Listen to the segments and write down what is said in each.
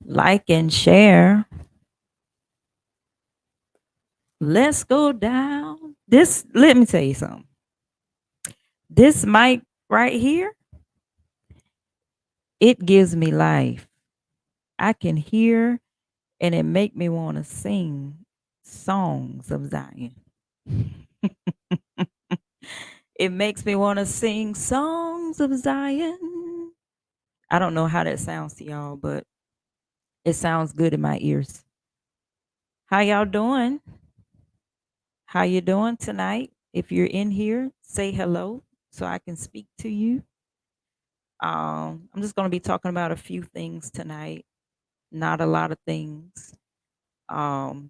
Like and share. Let's go down. Let me tell you something. This mic right here, it gives me life. I can hear and it make me want to sing songs of Zion. It makes me want to sing songs of Zion. I don't know how that sounds to y'all, but it sounds good in my ears. How y'all doing? How you doing tonight? If you're in here, say hello so I can speak to you. I'm just going to be talking about a few things tonight, not a lot of things.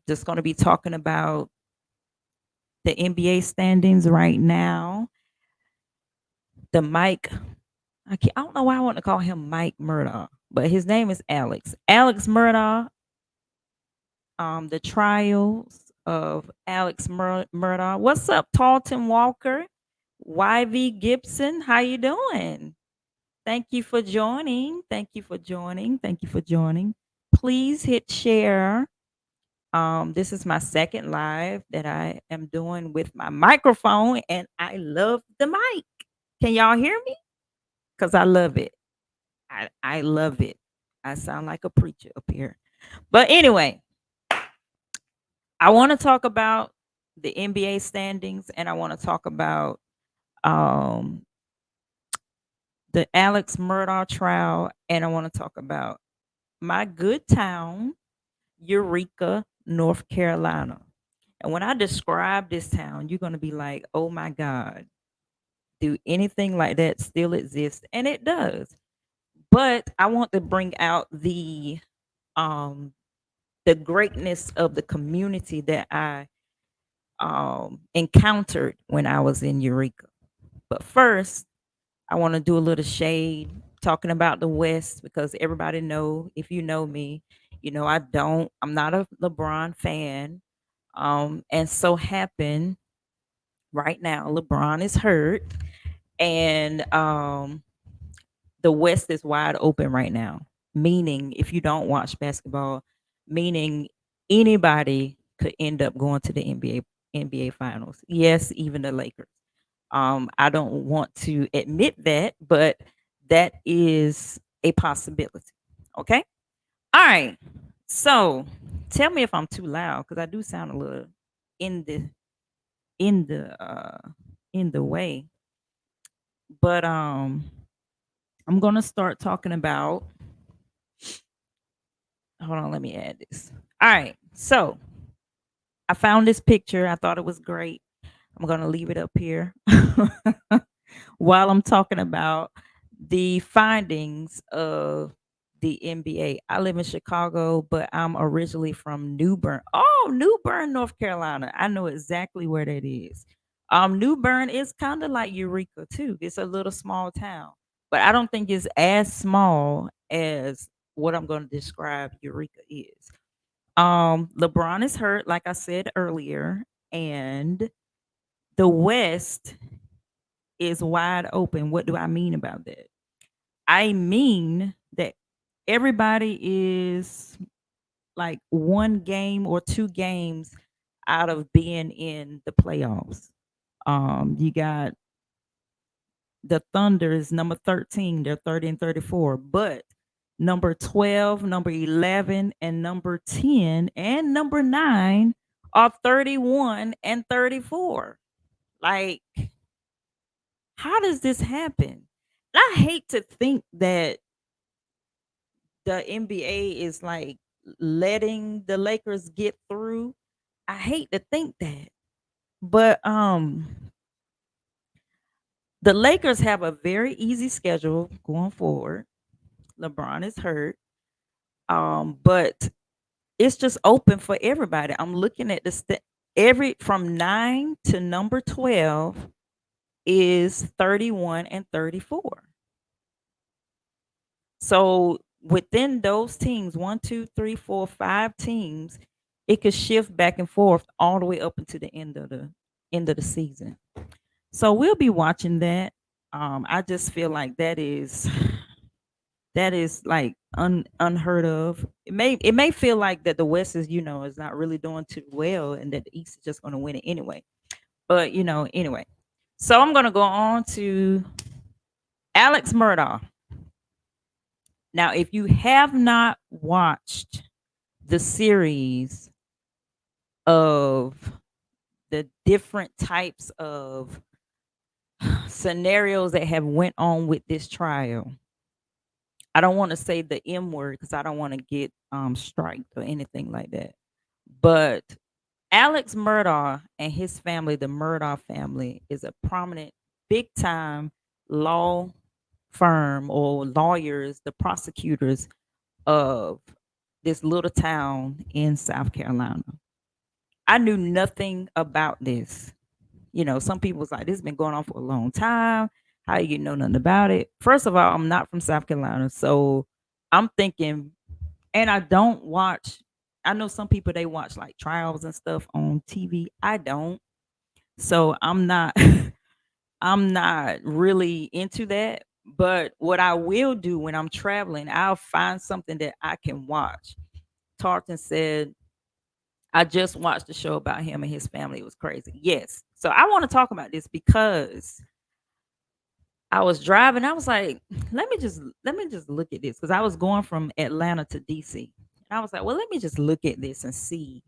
Just going to be talking about the NBA standings right now. The Mike, I don't know why I want to call him Mike Murdaugh, but his name is Alex. Alex Murdaugh. The trials of Murdaugh. What's up, Talton Walker? YV Gibson, how you doing? Thank you for joining. Thank you for joining. Thank you for joining. Please hit share. This is my second live that I am doing with my microphone, and I love the mic. Can y'all hear me? Because I love it. I love it. I sound like a preacher up here. But anyway, I want to talk about the NBA standings, and I want to talk about um, the Alex Murdaugh trial, and I want to talk about my good town, Eureka, North Carolina. And when I describe this town, you're going to be like, oh my God, do anything like that still exist? And it does. But I want to bring out um, the greatness of the community that I encountered when I was in Eureka. But first, I want to do a little shade talking about the West because everybody know if you know me, you know I'm not a LeBron fan. And so happen right now LeBron is hurt and the West is wide open right now. Meaning if you don't watch basketball, meaning anybody could end up going to the NBA finals. Yes, even the Lakers. I don't want to admit that, but that is a possibility. Okay. All right. So tell me if I'm too loud because I do sound a little in the in the in the way. But I'm gonna start talking about hold on, let me add this. All right. So I found this picture. I thought it was great. I'm gonna leave it up here while I'm talking about the findings of the NBA. I live in Chicago, but I'm originally from New Bern. Oh, New Bern, North Carolina. I know exactly where that is. New Bern is kind of like Eureka too. It's a little small town, but I don't think it's as small as what I'm going to describe Eureka is. LeBron is hurt, like I said earlier, and the West is wide open. What do I mean about that? I mean that everybody is like one game or two games out of being in the playoffs. You got the Thunder is number 13, they're 30 and 34, but number 12, number 11, and number 10 and number 9 are 31 and 34. Like, how does this happen? I hate to think that the NBA is like letting the Lakers get through. I hate to think that. But the Lakers have a very easy schedule going forward. LeBron is hurt. But it's just open for everybody. I'm looking at every from 9 to number 12 is 31 and 34. So within those teams, one, two, three, four, five teams, it could shift back and forth all the way up into the end of the season. So we'll be watching that. I just feel like that is That is like unheard of. It may feel like that the West is, is not really doing too well and that the East is just gonna win it anyway. But anyway. So I'm gonna go on to Alex Murdaugh. Now, if you have not watched the series of the different types of scenarios that have went on with this trial, I don't want to say the M word because I don't want to get striked or anything like that. But Alex Murdaugh and his family, the Murdaugh family, is a prominent, big time law firm or lawyers, the prosecutors of this little town in South Carolina. I knew nothing about this. Some people was like, this has been going on for a long time. How you know nothing about it? First of all, I'm not from South Carolina. So I'm thinking, and I don't watch, I know some people they watch like trials and stuff on TV. I don't. So I'm not I'm not really into that. But what I will do when I'm traveling, I'll find something that I can watch. Tartan said, I just watched a show about him and his family. It was crazy. Yes. So I want to talk about this because I was driving. I was like, let me just look at this because I was going from Atlanta to DC. And I was like, well, let me just look at this and see,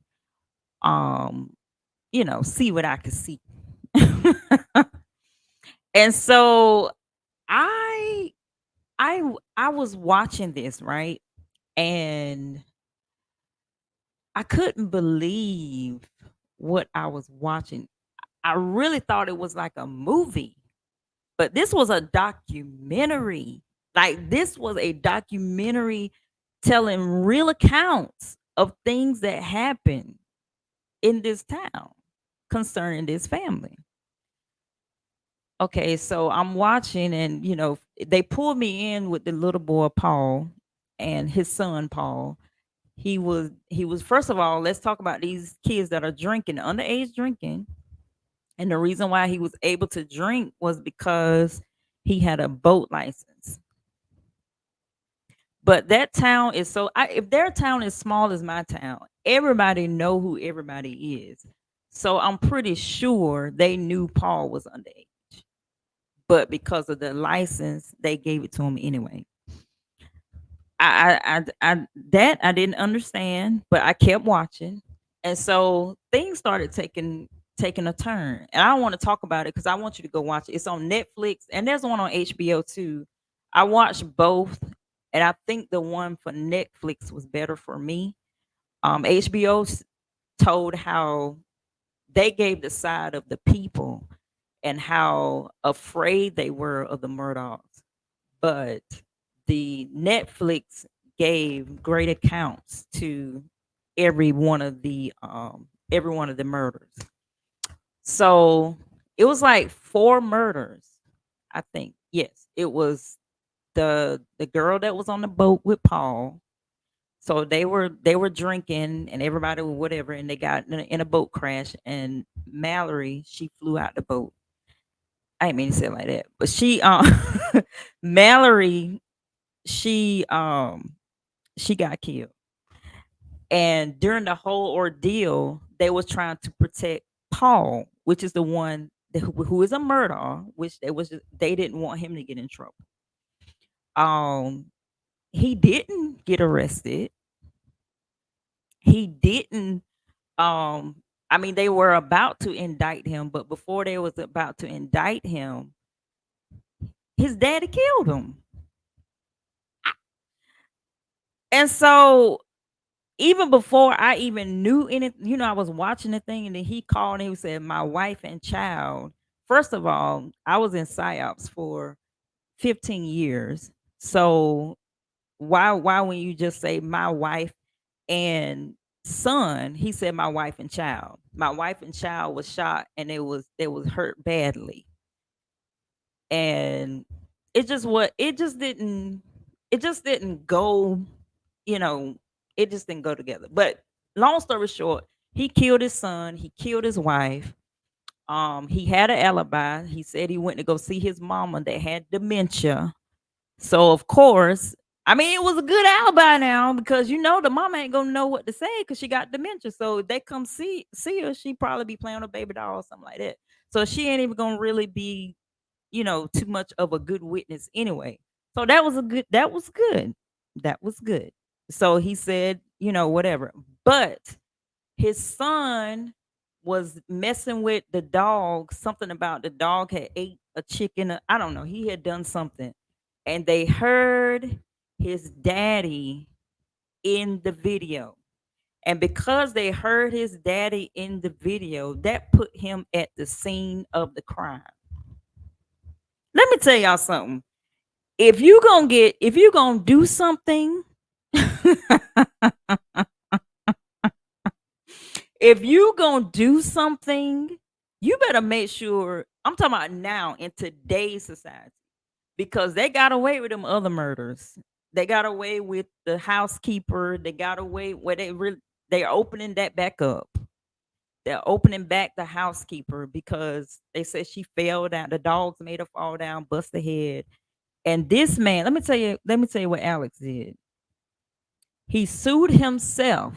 um, see what I could see. And so I I was watching this, right? And I couldn't believe what I was watching. I really thought it was like a movie, but this was a documentary. Like this was a documentary telling real accounts of things that happened in this town concerning this family. Okay, so I'm watching and they pulled me in with the little boy Paul and his son Paul. He was first of all, let's talk about these kids that are drinking, underage drinking. And the reason why he was able to drink was because he had a boat license. But that town is if their town is small as my town, everybody know who everybody is. So I'm pretty sure they knew Paul was underage. But because of the license, they gave it to him anyway. That I didn't understand, but I kept watching, and so things started taking a turn. And I don't want to talk about it because I want you to go watch it. It's on Netflix, and there's one on HBO too. I watched both, and I think the one for Netflix was better for me. HBO told how they gave the side of the people and how afraid they were of the Murdaughs, but the Netflix gave great accounts to every one of the murders. So it was like four murders, I think. Yes, it was the girl that was on the boat with Paul. So they were drinking and everybody was whatever, and they got in a boat crash. And Mallory, she flew out the boat. I didn't mean to say it like that, but she Mallory, she she got killed. And during the whole ordeal, they was trying to protect Paul, which is the one who is a murderer, which they didn't want him to get in trouble. Um, he didn't get arrested. He didn't. I mean, they were about to indict him, but before they was about to indict him, his daddy killed him. And so even before I even knew anything, I was watching the thing, and then he called and he said, "My wife and child." First of all, I was in psyops for 15 years. So why when you just say my wife and son, he said my wife and child. My wife and child was shot and it was hurt badly. And it just didn't go, you know, it just didn't go together. But long story short, he killed his son, he killed his wife. He had an alibi. He said he went to go see his mama that had dementia. So of course, I mean, it was a good alibi now because you know the mama ain't gonna know what to say because she got dementia. So if they come see her, she probably be playing with a baby doll or something like that. So she ain't even gonna really be, too much of a good witness anyway. So that was good. So he said, whatever. But his son was messing with the dog. Something about the dog had ate a chicken. I don't know. He had done something, and they heard his daddy in the video. And because they heard his daddy in the video, that put him at the scene of the crime. Let me tell y'all something. If you gonna do something, if you gonna do something, you better make sure. I'm talking about now in today's society because they got away with them other murders. They got away with the housekeeper. They got away where they're opening that back up. They're opening back the housekeeper because they said she fell down. The dogs made her fall down, bust her head. And this man, let me tell you what Alex did. He sued himself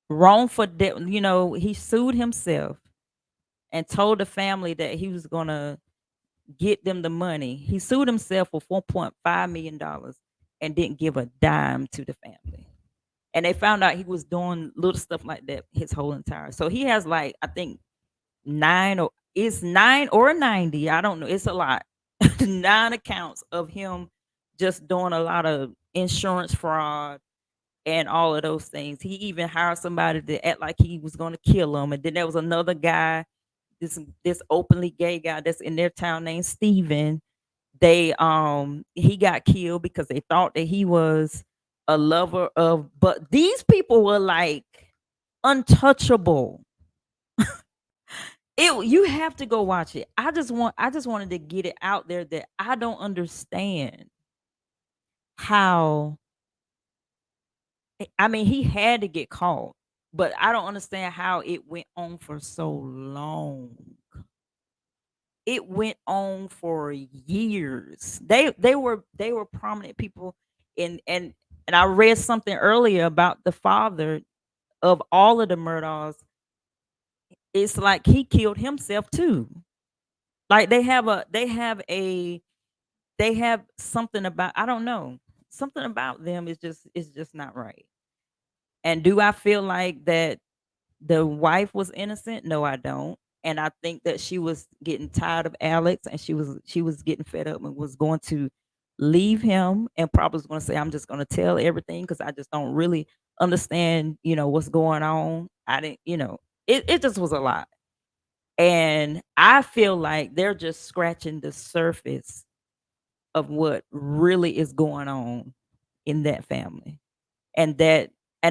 wrong for debt. He sued himself and told the family that he was gonna get them the money. He sued himself for $4.5 million and didn't give a dime to the family. And they found out he was doing little stuff like that his whole entire. So he has like I think nine or 90. I don't know. It's a lot. 9 accounts of him just doing a lot of insurance fraud and all of those things. He even hired somebody to act like he was going to kill him. And then there was another guy, this openly gay guy that's in their town named Steven. He got killed because they thought that he was a lover of, but these people were like untouchable. You have to go watch it. I just wanted to get it out there that I don't understand how. I mean, he had to get caught, but I don't understand how it went on for so long. It went on for years. They were prominent people, and I read something earlier about the father of all of the Murdaughs. It's like he killed himself too. Like they have something about, I don't know, something about them is just not right. And do I feel like that the wife was innocent? No, I don't. And I think that she was getting tired of Alex, and she was getting fed up and was going to leave him, and probably was going to say, I'm just going to tell everything because I just don't really understand, what's going on. I didn't, it just was a lot. And I feel like they're just scratching the surface of what really is going on in that family. And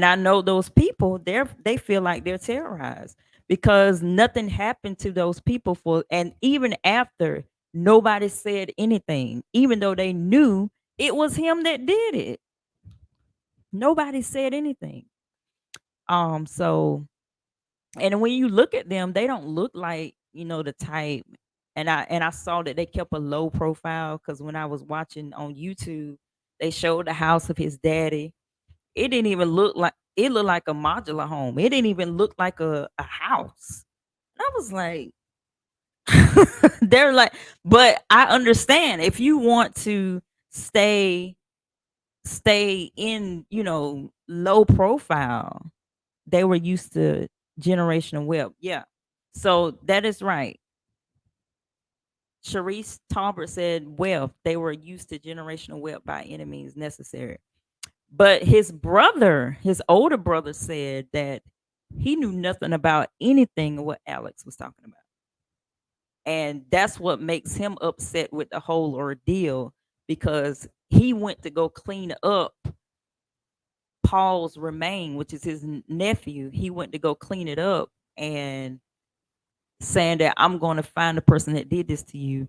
I know those people, they feel like they're terrorized because nothing happened to those people and even after, nobody said anything even though they knew it was him that did it. Nobody said anything. So, and when you look at them, they don't look like, the type. And I saw that they kept a low profile because when I was watching on YouTube, they showed the house of his daddy. It didn't even look like a modular home. It didn't even look like a house. I was like, they're like, but I understand if you want to stay in, low profile, they were used to generational wealth. Yeah. So that is right. Sharice Talbert said wealth. They were used to generational wealth by any means necessary. But his older brother said that he knew nothing about anything of what Alex was talking about. And that's what makes him upset with the whole ordeal because he went to go clean up Paul's remain, which is his nephew. He went to go clean it up and saying that I'm going to find the person that did this to you,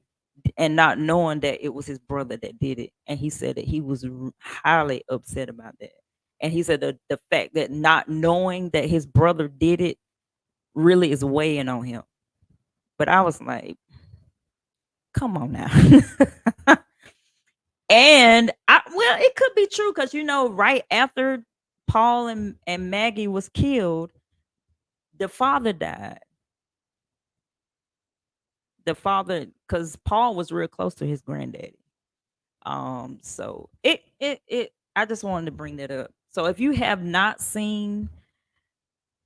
and not knowing that it was his brother that did it. And he said that he was highly upset about that. And he said the fact that not knowing that his brother did it really is weighing on him. But I was like, come on now. And well, it could be true because right after Paul and Maggie was killed, the father died. The father, because Paul was real close to his granddaddy. So it I just wanted to bring that up. So if you have not seen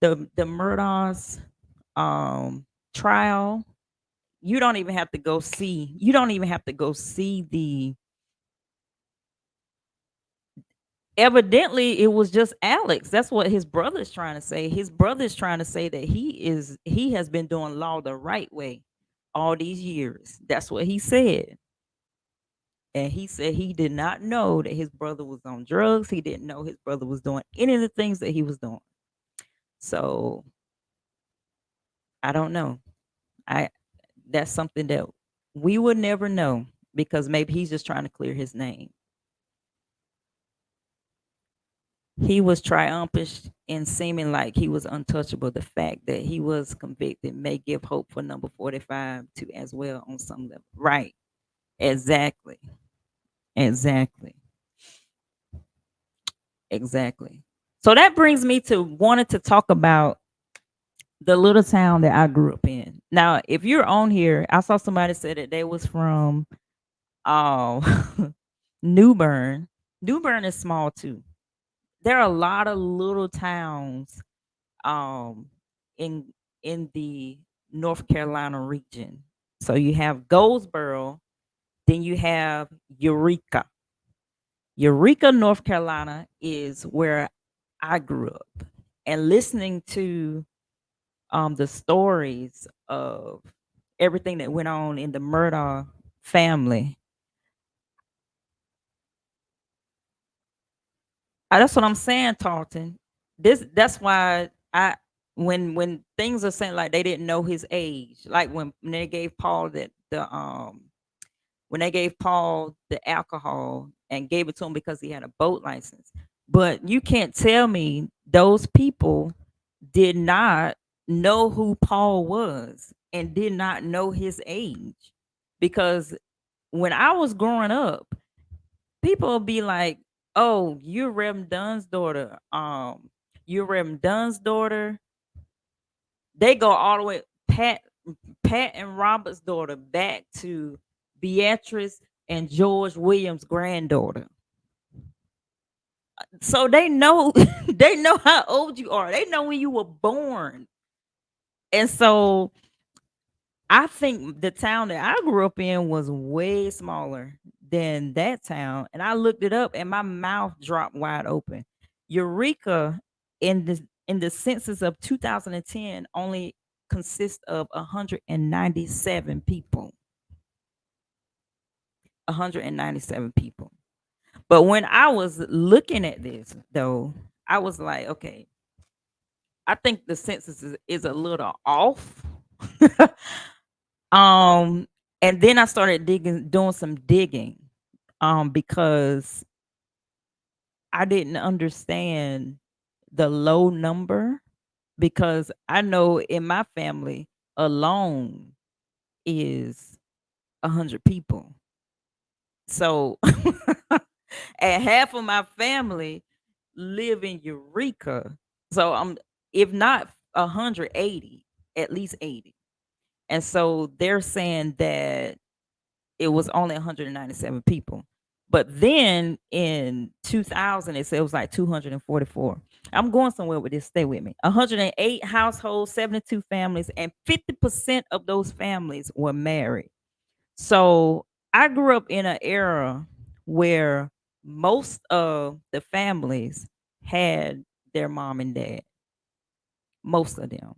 the Murdaugh's trial, you don't even have to go see the evidently it was just Alex. That's what his brother's trying to say. His brother's trying to say that he has been doing law the right way all these years. That's what he said. And he said he did not know that his brother was on drugs. He didn't know his brother was doing any of the things that he was doing. So I don't know. I That's something that we would never know because maybe he's just trying to clear his name. He was triumphant in seeming like he was untouchable. The fact that he was convicted may give hope for number 45 to as well on some level. Right. Exactly. Exactly. Exactly. So that brings me to wanted to talk about the little town that I grew up in. Now, if you're on here, I saw somebody said that they was from New Bern. New Bern is small too. There are a lot of little towns um in the North Carolina region. So you have Goldsboro, then you have Eureka. Eureka, North Carolina is where I grew up. And listening to the stories of everything that went on in the Murdaugh family. That's what I'm saying, Tarleton. That's why I when things are saying like they didn't know his age, like when they gave Paul the when they gave Paul the alcohol and gave it to him because he had a boat license. But you can't tell me those people did not know who Paul was and did not know his age. Because when I was growing up, people will be like, "Oh, you're Rem Dunn's daughter. You're Rem Dunn's daughter." They go all the way Pat and Robert's daughter back to Beatrice and George Williams' granddaughter. So they know they know how old you are. They know when you were born. And so I think the town that I grew up in was way smaller than that town. And I looked it up and my mouth dropped wide open. Eureka in the census of 2010 only consists of 197 people. 197 people. But when I was looking at this though, I was like, okay, I think the census is a little off. um, and then I started doing some digging, because I didn't understand the low number because I know in my family alone is 100 people. So, and half of my family live in Eureka. So I'm if not 180, at least 80. And so they're saying that it was only 197 people. But then in 2000, it said it was like 244. I'm going somewhere with this. Stay with me. 108 households, 72 families, and 50% of those families were married. So I grew up in an era where most of the families had their mom and dad. Most of them.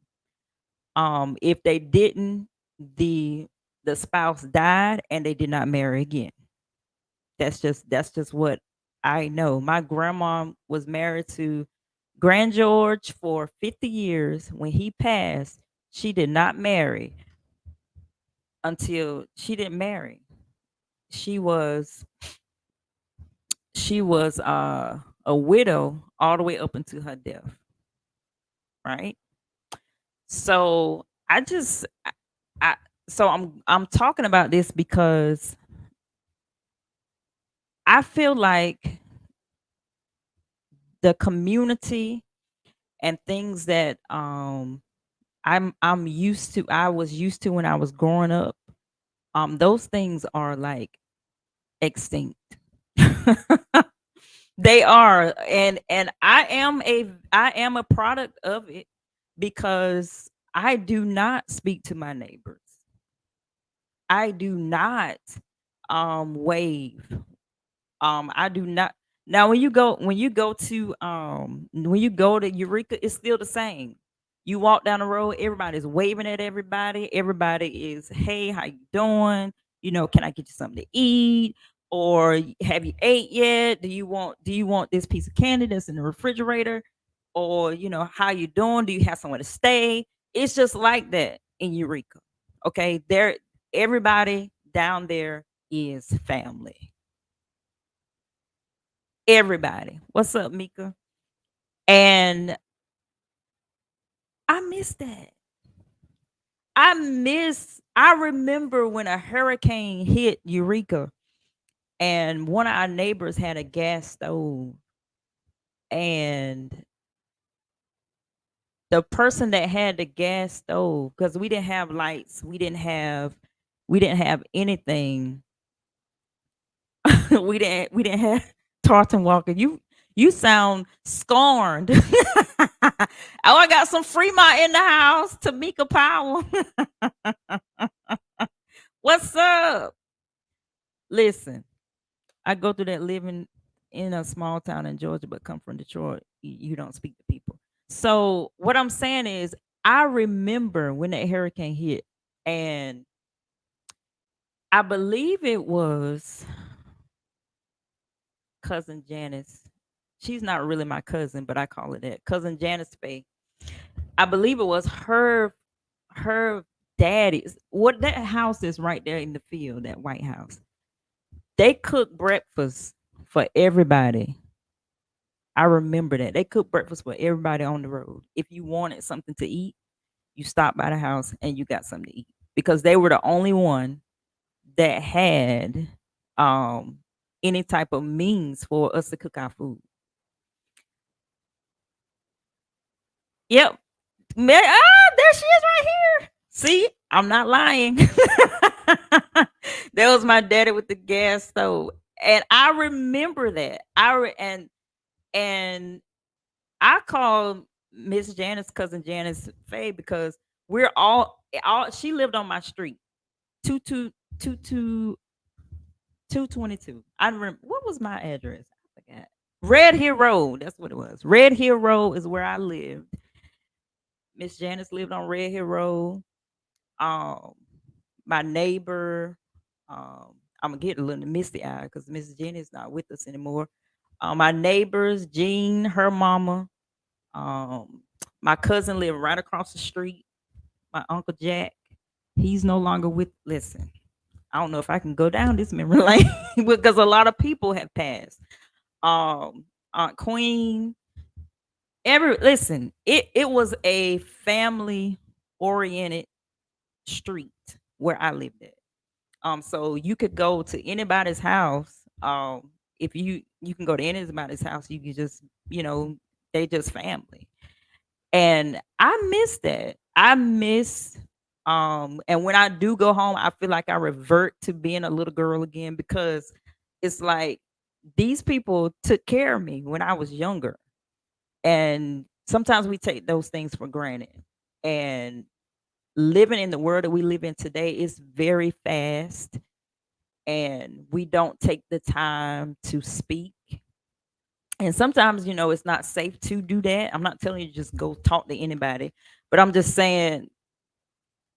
If they didn't, the the spouse died and they did not marry again. That's just what I know. My grandma was married to Grand George for 50 years. When he passed, she did not marry until she didn't marry. She was she was a widow all the way up until her death, right? So I just I so I'm talking about this because I feel like the community and things that I was used to when I was growing up, those things are like extinct. They are, and I am a product of it because I do not speak to my neighbors. I do not wave. I do not. Now when you go to Eureka, it's still the same. You walk down the road, everybody's waving at everybody. Everybody is, hey, how you doing? Can I get you something to eat? Or have you ate yet? Do you want this piece of candy that's in the refrigerator? Or, how you doing? Do you have somewhere to stay? It's just like that in Eureka. Okay. Everybody down there is family. Everybody. What's up, Mika? And I miss that. I remember when a hurricane hit Eureka and one of our neighbors had a gas stove, and the person that had the gas stove, because we didn't have lights, we didn't have anything. we didn't have Tartan Walker. You sound scorned. Oh, I got some Fremont in the house. Tamika Powell. What's up? Listen, I go through that living in a small town in Georgia, but come from Detroit. You don't speak to people. So what I'm saying is, I remember when that hurricane hit, and I believe it was cousin Janice. She's not really my cousin, but I call her that. Cousin Janice Faye. I believe it was her daddy's. What that house is right there in the field, that White House. They cook breakfast for everybody. I remember that. They cook breakfast for everybody on the road. If you wanted something to eat, you stopped by the house and you got something to eat, because they were the only one that had um any type of means for us to cook our food. Yep. There she is right here. See, I'm not lying. That was my daddy with the gas stove. And I remember that. And I call Miss Janice cousin Janice Faye because we're all she lived on my street. Two two two two 222. I remember, what was my address? I forgot. Red Hill Road. That's what it was. Red Hill Road is where I lived. Miss Janice lived on Red Hill Road. Um, my neighbor, I'm gonna get a little misty eye because Miss Jenny's not with us anymore. My neighbors, Jean, her mama, um, my cousin lived right across the street. My uncle Jack, he's no longer with. Listen, I don't know if I can go down this memory lane because a lot of people have passed. Aunt Queen, listen, it was a family oriented street where I lived at. So you could go to anybody's house. If you can go to anybody's house, you can just, they just family. And I miss that. I miss and when I do go home, I feel like I revert to being a little girl again, because it's like these people took care of me when I was younger. And sometimes we take those things for granted. And living in the world that we live in today is very fast, and we don't take the time to speak. And sometimes, it's not safe to do that. I'm not telling you just go talk to anybody, but I'm just saying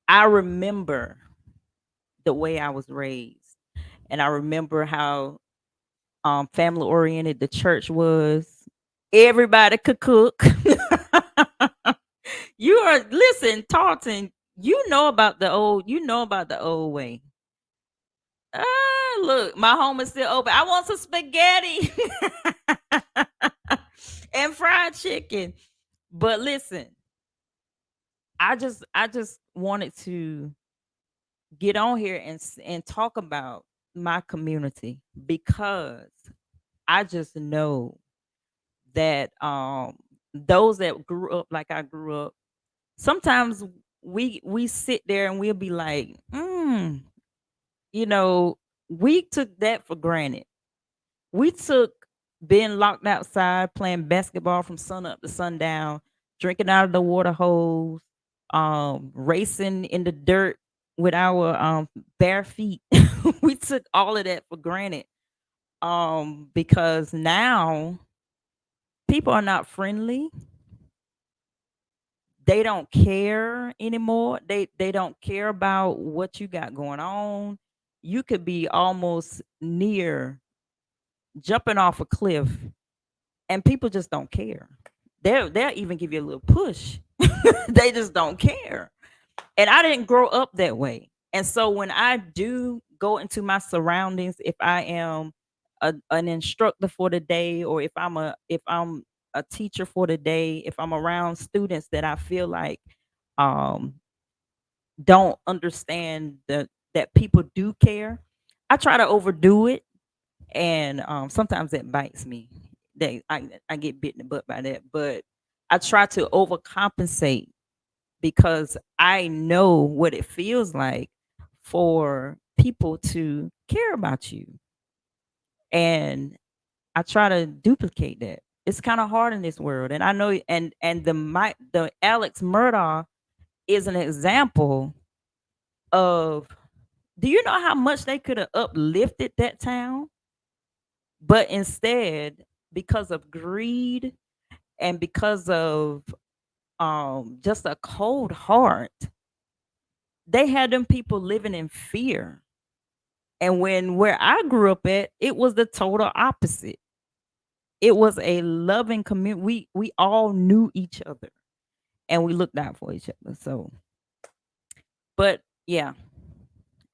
I remember the way I was raised, and I remember how family oriented the church was. Everybody could cook. You are listen, Tarleton. You know about the old way. Look, my home is still open. I want some spaghetti and fried chicken. But listen, I just wanted to get on here and talk about my community because I just know that those that grew up like I grew up, sometimes we sit there and we'll be like, you know, we took that for granted. We took being locked outside, playing basketball from sun up to sundown, drinking out of the water hose, racing in the dirt with our bare feet. We took all of that for granted. Because now people are not friendly. They don't care anymore. They don't care about what you got going on. You could be almost near jumping off a cliff and people just don't care. They'll even give you a little push. They just don't care. And I didn't grow up that way. And so when I do go into my surroundings, if I am an instructor for the day, or if I'm a teacher for the day, if I'm around students that I feel like um don't understand that people do care, I try to overdo it, and sometimes that bites me. I get bit in the butt by that, but I try to overcompensate because I know what it feels like for people to care about you, and I try to duplicate that. It's kind of hard in this world, and I know, and the Alex Murdaugh is an example of. Do you know how much they could have uplifted that town? But instead, because of greed and because of just a cold heart, they had them people living in fear. And when where I grew up at, it was the total opposite. It was a loving community. We all knew each other and we looked out for each other. So, but yeah,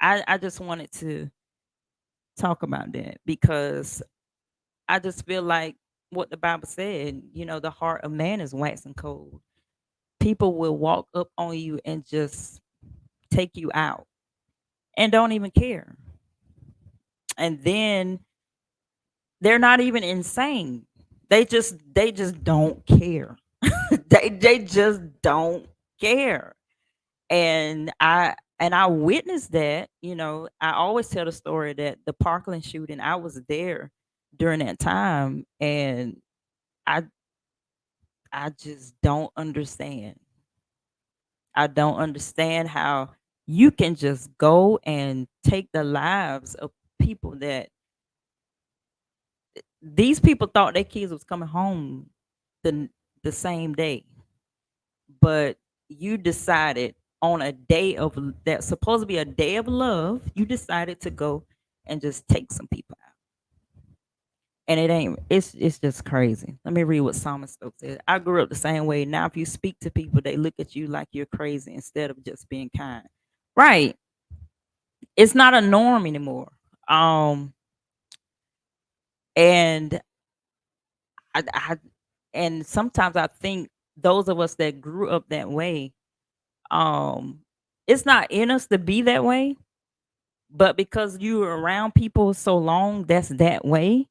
I just wanted to talk about that because I just feel like what the Bible said, the heart of man is waxing cold. People will walk up on you and just take you out and don't even care. And then they're not even insane. They just don't care. They just don't care. And I witnessed that. I always tell the story that the Parkland shooting, I was there during that time, and I I just don't understand. I don't understand how you can just go and take the lives of people that these people thought their kids was coming home the the same day, but you decided on a day of that's supposed to be a day of love, you decided to go and just take some people out. And it ain't it's just crazy. Let me read what Psalmist Stokes said. I grew up the same way. Now if you speak to people, they look at you like you're crazy instead of just being kind. Right. It's not a norm anymore. Um and I and sometimes I think those of us that grew up that way, um, it's not in us to be that way, but because you were around people so long that's that way,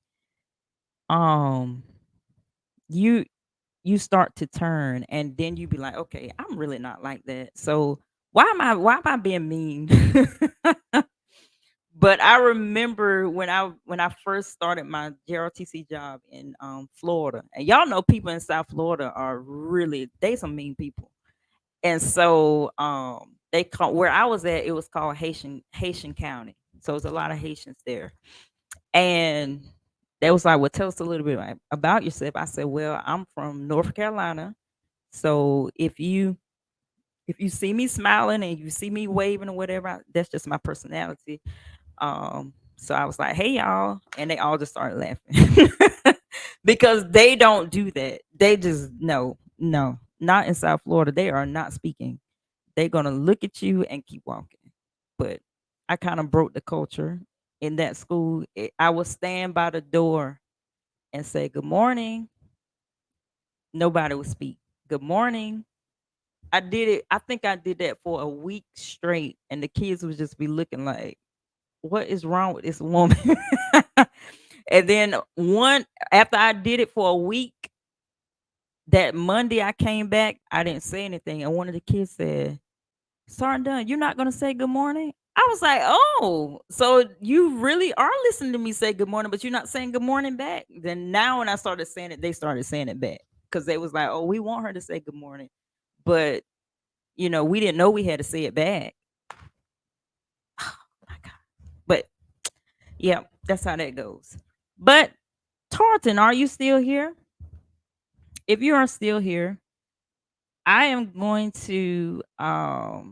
um, you you start to turn and then you be like, okay, I'm really not like that. So why am I being mean? But I remember when I first started my JRTC job in Florida, and y'all know people in South Florida are really they some mean people. And so they call where I was at, it was called Haitian County. So it's a lot of Haitians there. And they was like, well, tell us a little bit about yourself. I said, well, I'm from North Carolina. So if you see me smiling and you see me waving or whatever, that's just my personality. So I was like, "Hey y'all," and they all just started laughing because they don't do that. They just no, no, not in South Florida. They are not speaking. They're gonna look at you and keep walking. But I kind of broke the culture in that school. I would stand by the door and say, "Good morning." Nobody would speak. Good morning. I did it. I think I did that for a week straight, and the kids would just be looking like. what is wrong with this woman? And then one after I did it for a week, that Monday I came back, I didn't say anything. And one of the kids said, Sergeant Dunn, you're not gonna say good morning? I was like, oh, so you really are listening to me say good morning, but you're not saying good morning back. Then now when I started saying it, they started saying it back. Because they was like, oh, we want her to say good morning. But we didn't know we had to say it back. Oh my God. But yeah, that's how that goes. But Tarleton, are you still here? If you are still here, I am going to how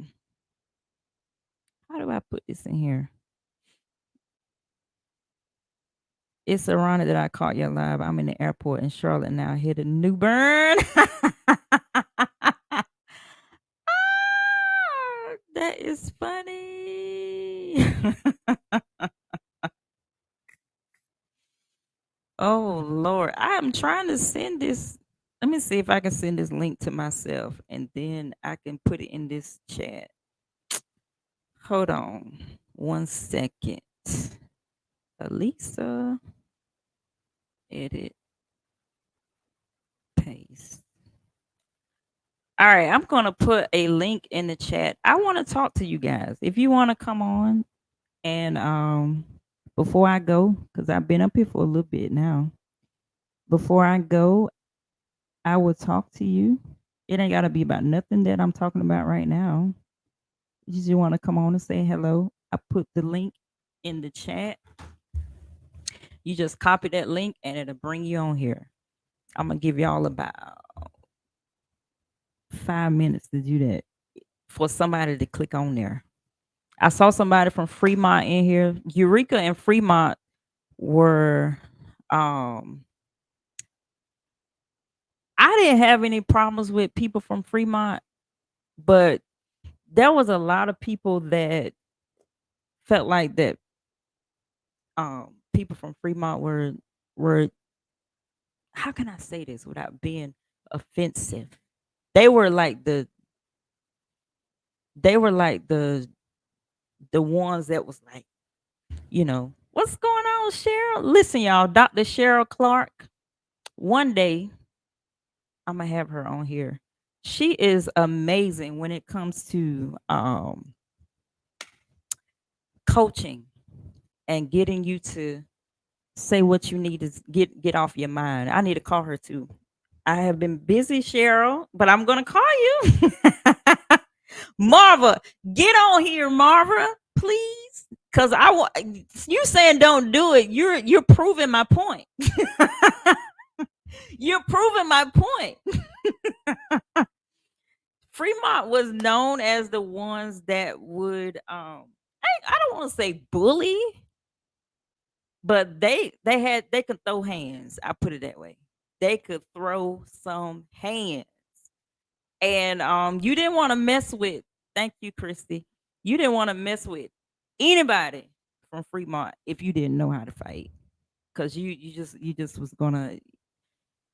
do I put this in here? It's ironic that I caught you live. I'm in the airport in Charlotte now, here to New Bern. That is funny. Oh Lord, I am trying to send this. Let me see if I can send this link to myself, and then I can put it in this chat. Hold on, 1 second. Alisa, edit, paste. All right, I'm gonna put a link in the chat. I want to talk to you guys. If you want to come on, and before I go, because I've been up here for a little bit now. Before I go, I will talk to you. It ain't gotta be about nothing that I'm talking about right now. You just want to come on and say hello. I put the link in the chat. You just copy that link and it'll bring you on here. I'm gonna give y'all about 5 minutes to do that for somebody to click on there. I saw somebody from Fremont in here. Eureka and Fremont were I didn't have any problems with people from Fremont, but there was a lot of people that felt like that people from Fremont were how can I say this without being offensive? They were like the ones that was like, what's going on, Cheryl? Listen, y'all, Dr. Cheryl Clark. One day I'm gonna have her on here. She is amazing when it comes to coaching and getting you to say what you need to get off your mind. I need to call her too. I have been busy, Cheryl, but I'm gonna call you. Marva, get on here, Marva, please. Cause I want you saying don't do it. You're proving my point. You're proving my point. Fremont was known as the ones that would I don't want to say bully, but they could throw hands. I put it that way. They could throw some hands. And you didn't want to mess with, thank you, Christy. You didn't want to mess with anybody from Fremont if you didn't know how to fight. Cause you just was gonna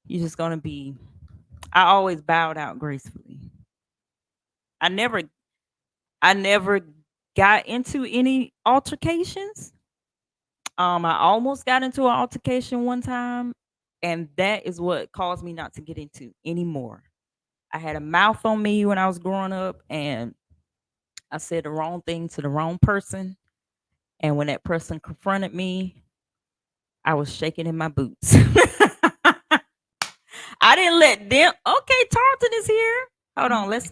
you just gonna be I always bowed out gracefully. I never I never got into any altercations. I almost got into an altercation one time, and that is what caused me not to get into anymore. I had a mouth on me when I was growing up, and I said the wrong thing to the wrong person. And when that person confronted me, I was shaking in my boots. I didn't let them. Okay, Tarleton is here. Hold on. What's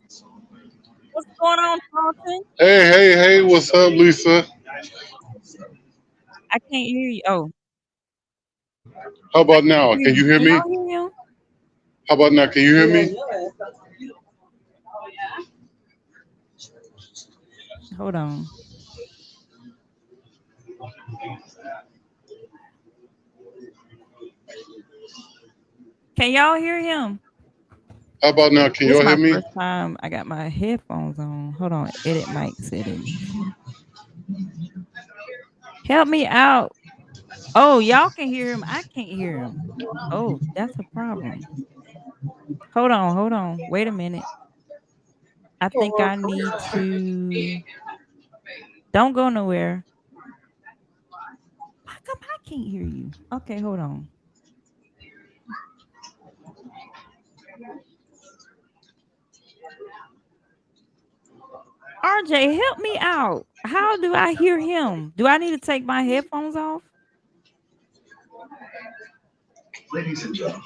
going on, Tarleton? Hey, hey, hey, what's up, Lisa? I can't hear you. Oh, How I about can't now? hear Can you. you hear Can me? y'all hear him? How about now? Can you hear me? Hold on. Can y'all hear him? How about now? Can This is y'all hear my me? first time I got my headphones on. Hold on. Edit mic settings. Help me out. Oh, y'all can hear him. I can't hear him. Oh, that's a problem. Hold on. Hold on. Wait a minute. I think I need to. Don't go nowhere. can't hear you. Okay, hold on. RJ, help me out. How do I hear him? Do I need to take my headphones off? Ladies and gentlemen,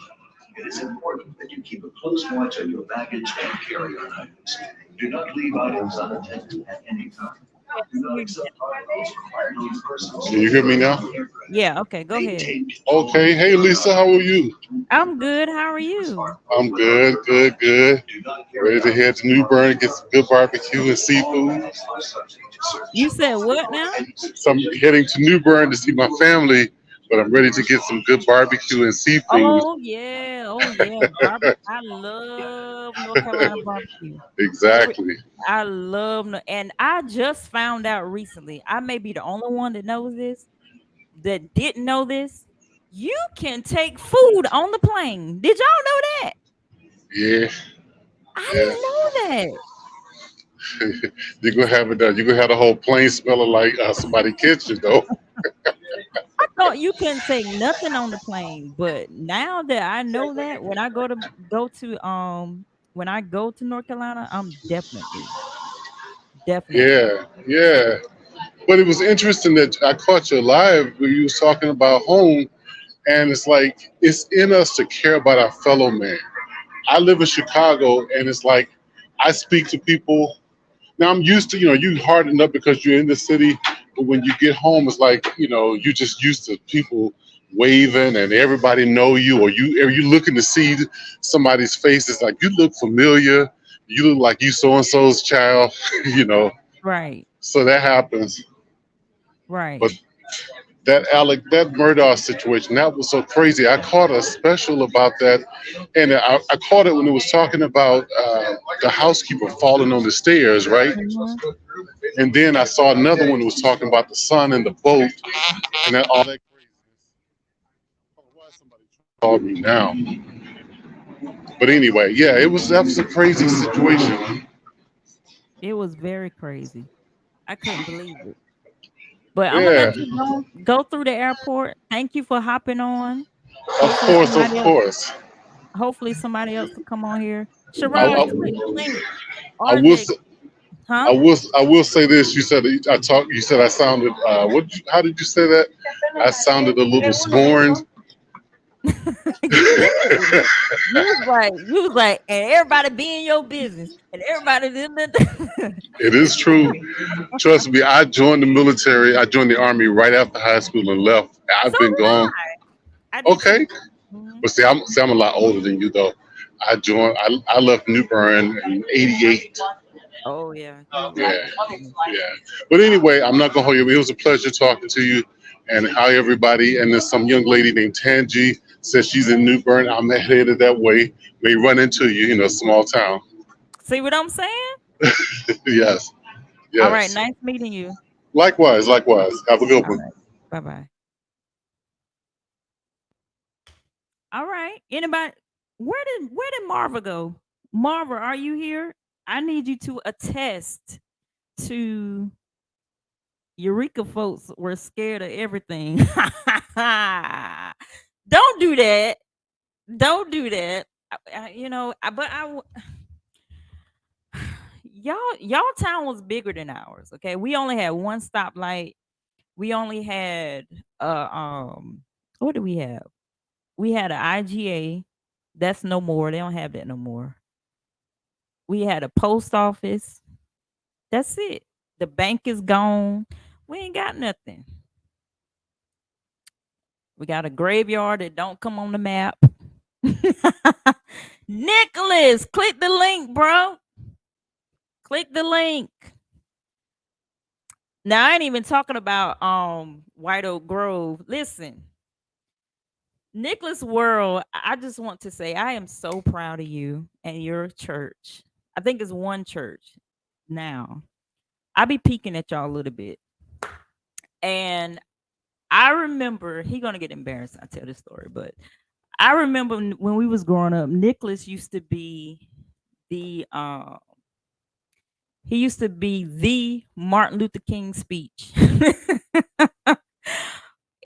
it is important that you keep a close watch on your baggage and carry-on items. Do not leave items unattended at any time. Yes, Do I not hear you accept articles from unknown persons. Can you hear me now? Yeah, okay, go ahead. Okay. Hey, Lisa, how are you? I'm good. How are you? I'm good, good, good. Ready to head to New Bern and get some good barbecue and seafood. You said what now? So I'm heading to New Bern to see my family, but I'm ready to get some good barbecue and seafood. Oh yeah, oh yeah. I love North Carolina barbecue. Every Exactly. I love and I just found out recently. I may be the only one that knows this that didn't know this. You can take food on the plane. Did y'all know that? Yeah, I yeah. didn't know that. You're gonna have it done. You're gonna have the whole plane smelling like somebody kitchen though. I thought you couldn't take nothing on the plane, but now that I know that, when I go to when I go to North Carolina, I'm definitely. Yeah, yeah. But it was interesting that I caught you live when you was talking about home, and it's like it's in us to care about our fellow man. I live in Chicago, and it's like I speak to people. Now I'm used to, you harden up because you're in the city, but when you get home, it's like, you just used to people waving and everybody know you, or you looking to see somebody's face. It's like you look familiar. You look like you so and so's child, you know. Right, So that happens. right. But that Murdaugh situation, that was so crazy. I caught a special about that, and I caught it when it was talking about the housekeeper falling on the stairs, right? Mhm. And then I saw another one that was talking about the son and the boat, and that all that craziness. Oh, why is somebody trying to call me now? But anyway, yeah, that was a crazy situation. It was very crazy. I couldn't believe it. But I'm gonna Yeah, let you go through the airport. Thank you for hopping on. of Hopefully course, of somebody else course. hopefully somebody else will come on here. I, Sherrod, click the I, link. I will. RJ, huh? I will say this. You said You said I sounded. How did you say that? I sounded a little scorned. You did. You was like, and everybody be in your business. And everybody It is true. Trust me. I joined the military. I joined the army right after high school and left. I've So been did gone. I did too. Okay, Mhm. but see, I'm a lot older than you though. I joined. I left New Bern in '88. Oh yeah, you was Yeah, older than me. yeah. But anyway, I'm not gonna hold you. It was a pleasure talking to you, and how everybody. And there's some young lady named Tangi says she's in New Bern. I'm headed that way. May run into you. Small town. See what I'm saying? Yes, All right, yes. nice meeting you. Likewise, likewise. Have a good All one. right. Bye bye. All right. Anybody where did Marva go? Marva, are you here? I need you to attest to Eureka folks were scared of everything. Don't do that. Don't do that. But y'all town was bigger than ours. Okay, we only had one stoplight. We only had what do we have? We had an IGA. That's no more. They don't have that no more. We had a post office. That's it. The bank is gone. We ain't got nothing. We got a graveyard that don't come on the map. Nicholas, click the link, bro. Click the link. Now I ain't even talking about White Oak Grove. Listen, Nicholas World, I just want to say I am so proud of you and your church. I think it's one church now. I be peeking at y'all a little bit. And I remember he gonna get embarrassed. I tell this story, but I remember when we was growing up, Nicholas used to be the he used to be the Martin Luther King speech.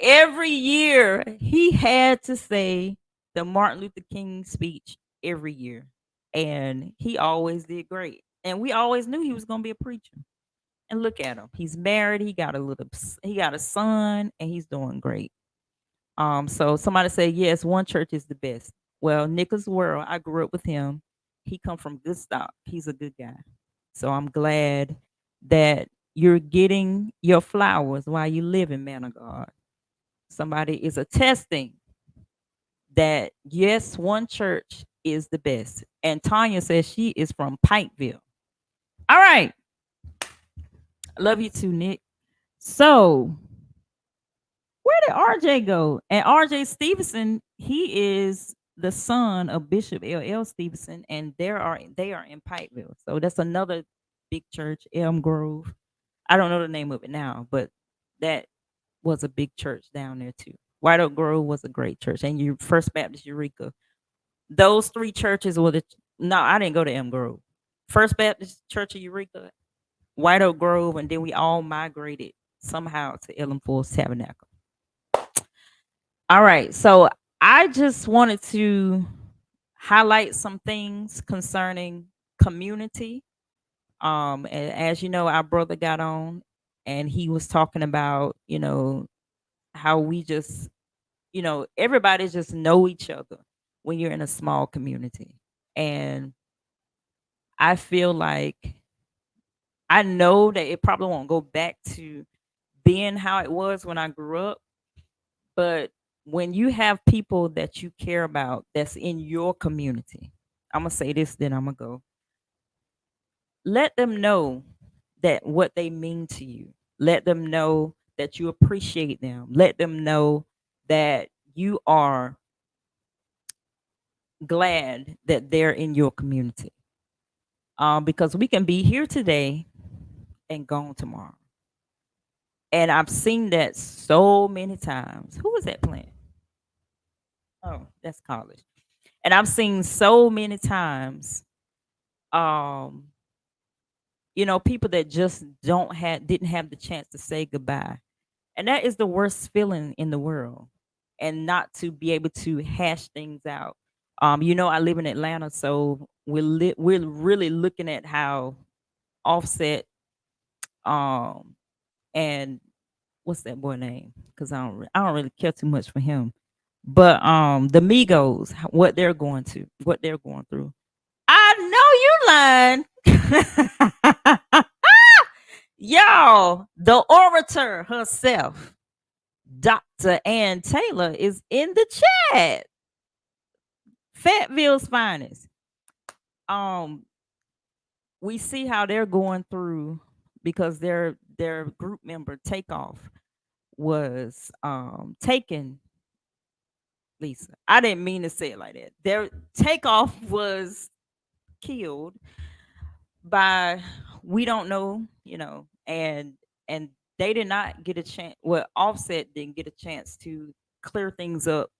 Every year he had to say the Martin Luther King speech every year. And he always did great. And we always knew he was going to be a preacher. And look at him. He's married, he got a son, and he's doing great. So somebody said, yes, one church is the best. Well, Nicholas Worrell, I grew up with him. He come from good stock. He's a good guy. So I'm glad that you're getting your flowers while you live in man of God. Somebody is attesting that yes, one church is the best. And Tanya says she is from Pikeville. All right. I love you too, Nick. So where did RJ go? And RJ Stevenson, he is the son of Bishop L. Stevenson, and they are in Pikeville. So that's another big church, Elm Grove. I don't know the name of it now, but that was a big church down there too. White Oak Grove was a great church, and your First Baptist Eureka. Those three churches were the no, I didn't go to Elm Grove. First Baptist Church of Eureka, White Oak Grove, and then we all migrated somehow to Elm Falls Tabernacle. All right. So I just wanted to highlight some things concerning community. And as you know, our brother got on and he was talking about, how we just, everybody just know each other when you're in a small community. And I feel like I know that it probably won't go back to being how it was when I grew up. But when you have people that you care about that's in your community, I'm gonna say this, then I'm gonna go. Let them know that what they mean to you. Let them know that you appreciate them. Let them know that you are glad that they're in your community. Because we can be here today and gone tomorrow. And I've seen that so many times. Who was that playing? Oh, that's college. And I've seen so many times, um, people that just didn't have the chance to say goodbye. And that is the worst feeling in the world. And not to be able to hash things out. I live in Atlanta, so we're really looking at how Offset um and what's that boy name? Because I don't really care too much for him. But the Migos, what they're going through. I know you lying. Y'all, the orator herself, Dr. Ann Taylor, is in the chat. Fayetteville's finest. Um, we see how they're going through because their group member Takeoff was taken. Lisa, I didn't mean to say it like that. Their Takeoff was killed by we don't know, and they did not get a chance. Well, Offset didn't get a chance to clear things up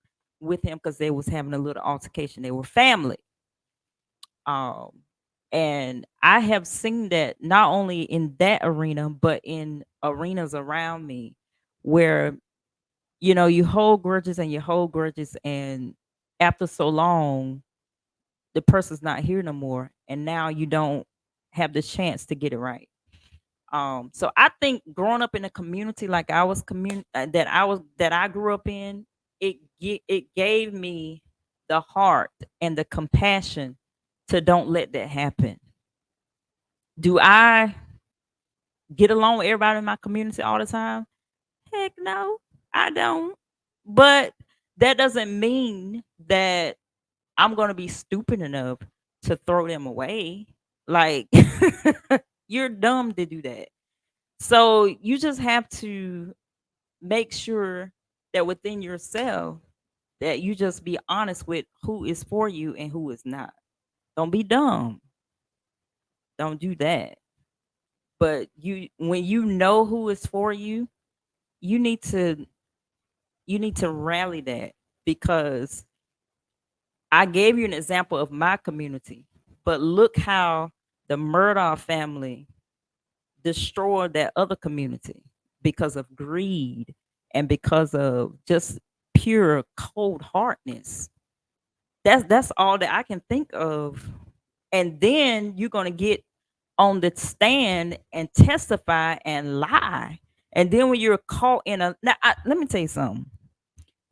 with him because they was having a little altercation. They were family. Um, and I have seen that not only in that arena, but in arenas around me where you hold grudges and you hold grudges, and after so long, the person's not here no more, and now you don't have the chance to get it right. So I think growing up in a community like that I grew up in, it gave me the heart and the compassion to don't let that happen. Do I get along with everybody in my community all the time? Heck no, I don't. But that doesn't mean that I'm going to be stupid enough to throw them away. Like, you're dumb to do that. So you just have to make sure that within yourself that you just be honest with who is for you and who is not. Don't be dumb. Don't do that. But when you know who is for you, you need to rally that, because I gave you an example of my community, but look how the Murdaugh family destroyed that other community because of greed and because of just pure cold hardness. That's all that I can think of. And then you're gonna get on the stand and testify and lie. And then when you're caught in a now, let me tell you something.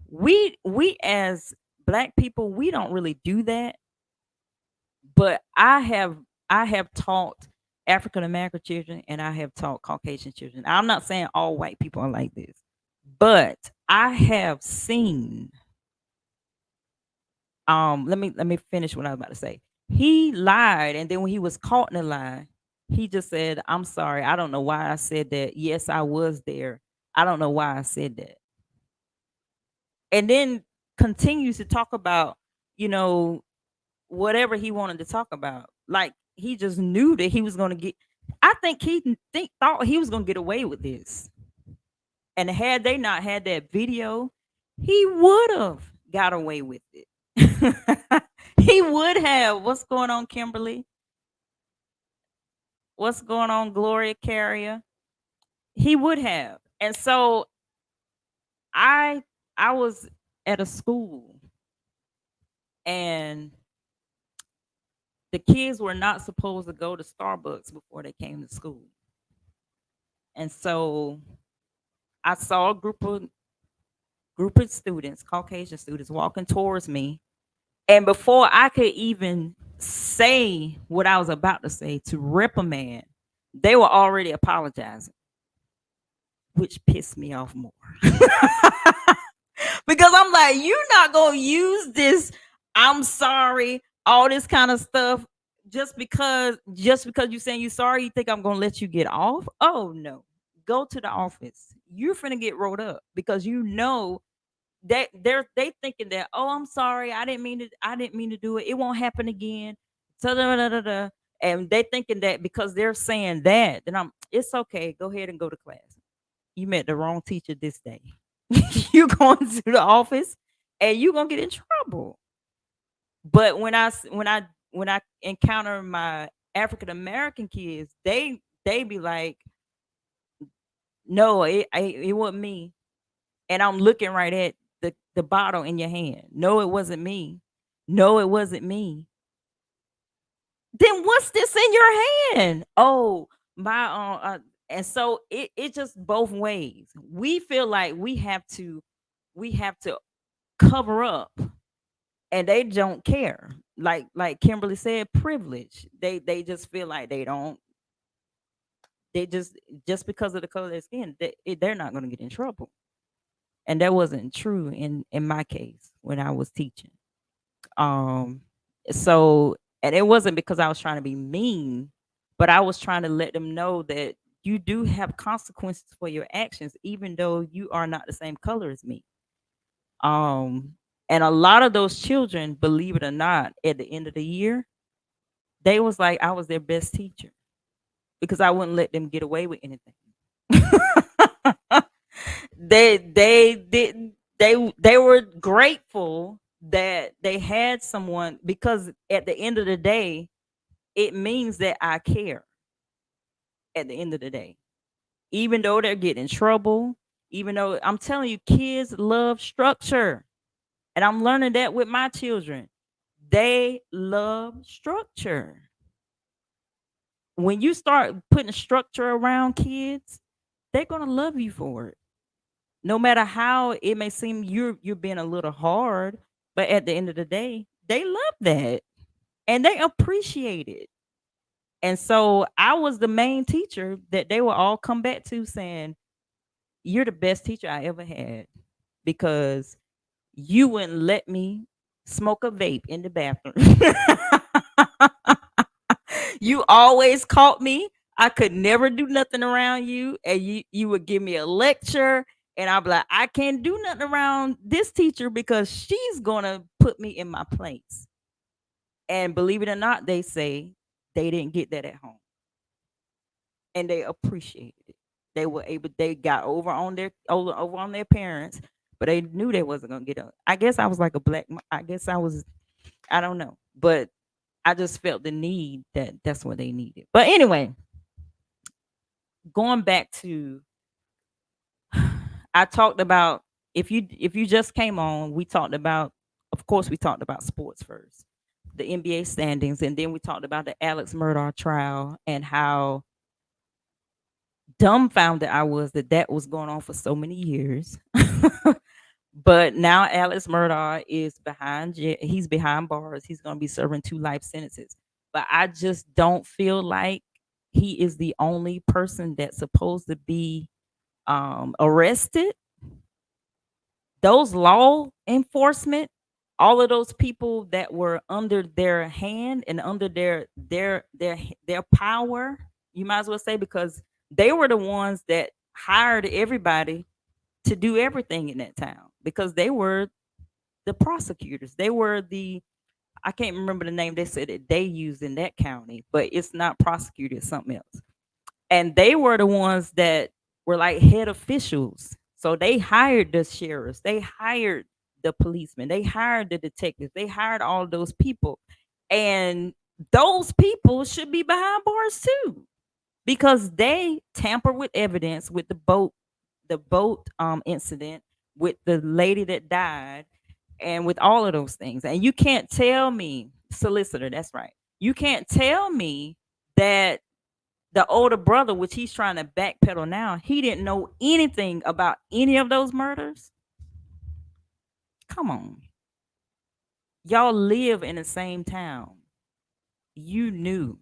We as black people, we don't really do that. But I have taught African American children and I have taught Caucasian children. I'm not saying all white people are like this, but I have seen let me finish what I was about to say. He lied, and then when he was caught in a lie, he just said, "I'm sorry. I don't know why I said that. Yes, I was there. I don't know why I said that." And then continues to talk about, you know, whatever he wanted to talk about. Like he just knew that he was going to get. I think thought he was going to get away with this. And had they not had that video, he would have got away with it. He would have. What's going on, Kimberly? What's going on, Gloria Carrier? He would have. And so I I was at a school and the kids were not supposed to go to Starbucks before they came to school. And so I saw a group of students, Caucasian students, walking towards me. And before I could even say what I was about to say to reprimand, they were already apologizing, which pissed me off more. Because I'm like, you're not gonna use this, I'm sorry, all this kind of stuff just because you're saying you're sorry, you think I'm gonna let you get off? Oh no. Go to the office. You're finna get rolled up because you know that they thinking that, oh, I'm sorry, I didn't mean to do it. It won't happen again. So da, da, da, da. And they thinking that because they're saying that, then it's okay. Go ahead and go to class. You met the wrong teacher this day. You going to the office and you gonna get in trouble. But when I encounter my African American kids, they be like, no, it wasn't me. And I'm looking right at the bottle in your hand. No, it wasn't me. No, it wasn't me. Then what's this in your hand? Oh, my and so it just both ways. We feel like we have to cover up and they don't care. Like Kimberly said, privilege. They just feel like they just because of the color of their skin, they're not going to get in trouble. And that wasn't true in my case when I was teaching. Um, so and it wasn't because I was trying to be mean, but I was trying to let them know that you do have consequences for your actions, even though you are not the same color as me. Um, and a lot of those children, believe it or not, at the end of the year, they was like I was their best teacher because I wouldn't let them get away with anything. They didn't they were grateful that they had someone because at the end of the day it means that I care at the end of the day, even though they're getting in trouble, even though I'm telling you kids love structure, and I'm learning that with my children. They love structure. When you start putting structure around kids, they're going to love you for it, no matter how it may seem you're being a little hard. But at the end of the day, they love that and they appreciate it. And so I was the main teacher that they will all come back to saying, you're the best teacher I ever had because you wouldn't let me smoke a vape in the bathroom. You always caught me. I could never do nothing around you. And you would give me a lecture. And I'd be like, I can't do nothing around this teacher because she's going to put me in my place. And believe it or not, they say they didn't get that at home. And they appreciated it. They got over on their parents, but they knew they wasn't gonna get up. I guess I was like a I guess I don't know. But I just felt the need that's what they needed. But anyway, going back to I talked about, if you just came on, we talked about, of course we talked about sports first, the NBA standings, and then we talked about the Alex Murdaugh trial and how dumbfounded I was that that was going on for so many years. But now Alex Murdaugh is he's behind bars. He's going to be serving 2 life sentences. But I just don't feel like he is the only person that's supposed to be arrested. Those law enforcement, all of those people that were under their hand and under their power, you might as well say, because they were the ones that hired everybody to do everything in that town, because they were the prosecutors. They were the, I can't remember the name they said that they used in that county, but it's not prosecutor, it's something else. And they were the ones that were like head officials. So they hired the sheriffs, they hired the policemen, they hired the detectives, they hired all those people. And those people should be behind bars too, because they tampered with evidence with the boat incident, with the lady that died, and with all of those things. And you can't tell me, solicitor, that's right. You can't tell me that the older brother, which he's trying to backpedal now, he didn't know anything about any of those murders. Come on. Y'all live in the same town. You knew.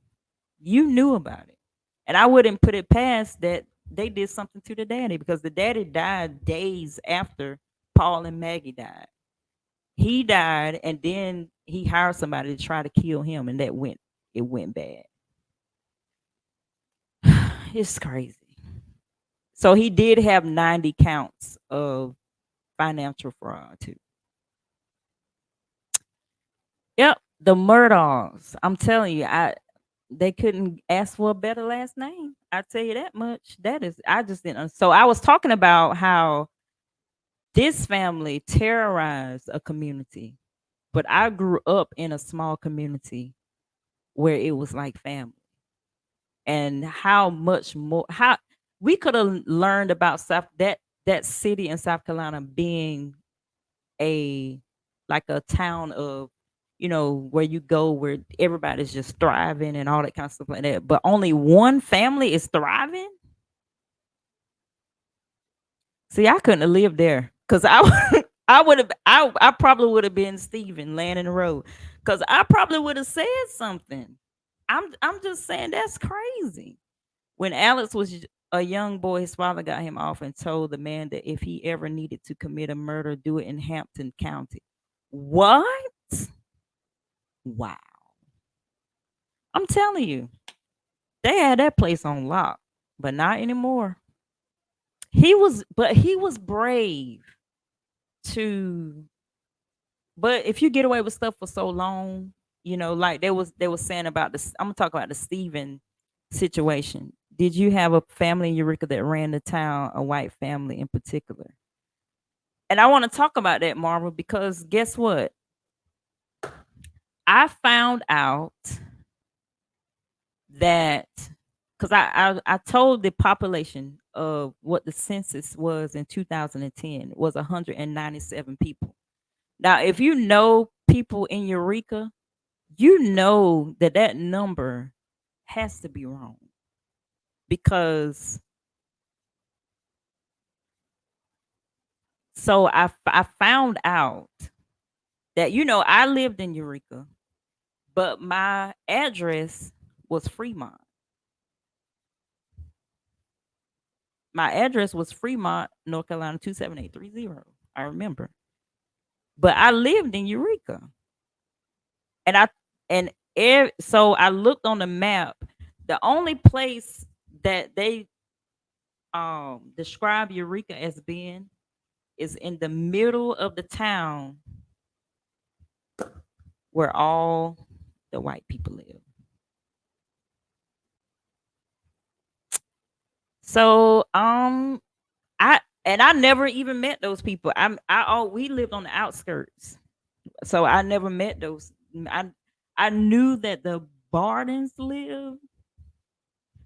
You knew about it. And I wouldn't put it past that they did something to the daddy, because the daddy died days after Paul and Maggie died. He died, and then he hired somebody to try to kill him, and it went bad. It's crazy. So he did have 90 counts of financial fraud too. Yep, the Murdaughs. I'm telling you, they couldn't ask for a better last name. I tell you that much. That is, I just didn't. So I was talking about how this family terrorized a community, but I grew up in a small community where it was like family, and how much more, how we could have learned about that city in South Carolina being a, like a town of, where you go where everybody's just thriving and all that kind of stuff like that, but only one family is thriving. See, I couldn't have lived there, because I would have, I probably would have been Steven laying in the road, because I probably would have said something. I'm just saying, that's crazy. When Alex was a young boy, his father got him off and told the man that if he ever needed to commit a murder, do it in Hampton County. What? Wow. I'm telling you, they had that place on lock, but not anymore. He was brave to, but if you get away with stuff for so long, like they was saying about this, I'm gonna talk about the Stephen situation. Did you have a family in Eureka that ran the town, a white family in particular? And I want to talk about that, Marvel, because guess what? I found out that, because I told the population of what the census was in 2010 was 197 people. Now, if you know people in Eureka, you know that that number has to be wrong, because so I found out that, I lived in Eureka, but my address was Fremont. My address was Fremont, North Carolina 27830. I remember. But I lived in Eureka. And so I looked on the map. The only place that they describe Eureka as being is in the middle of the town where all the white people live. So I never even met those people. We lived on the outskirts. So I never met those. I knew that the Bardens lived,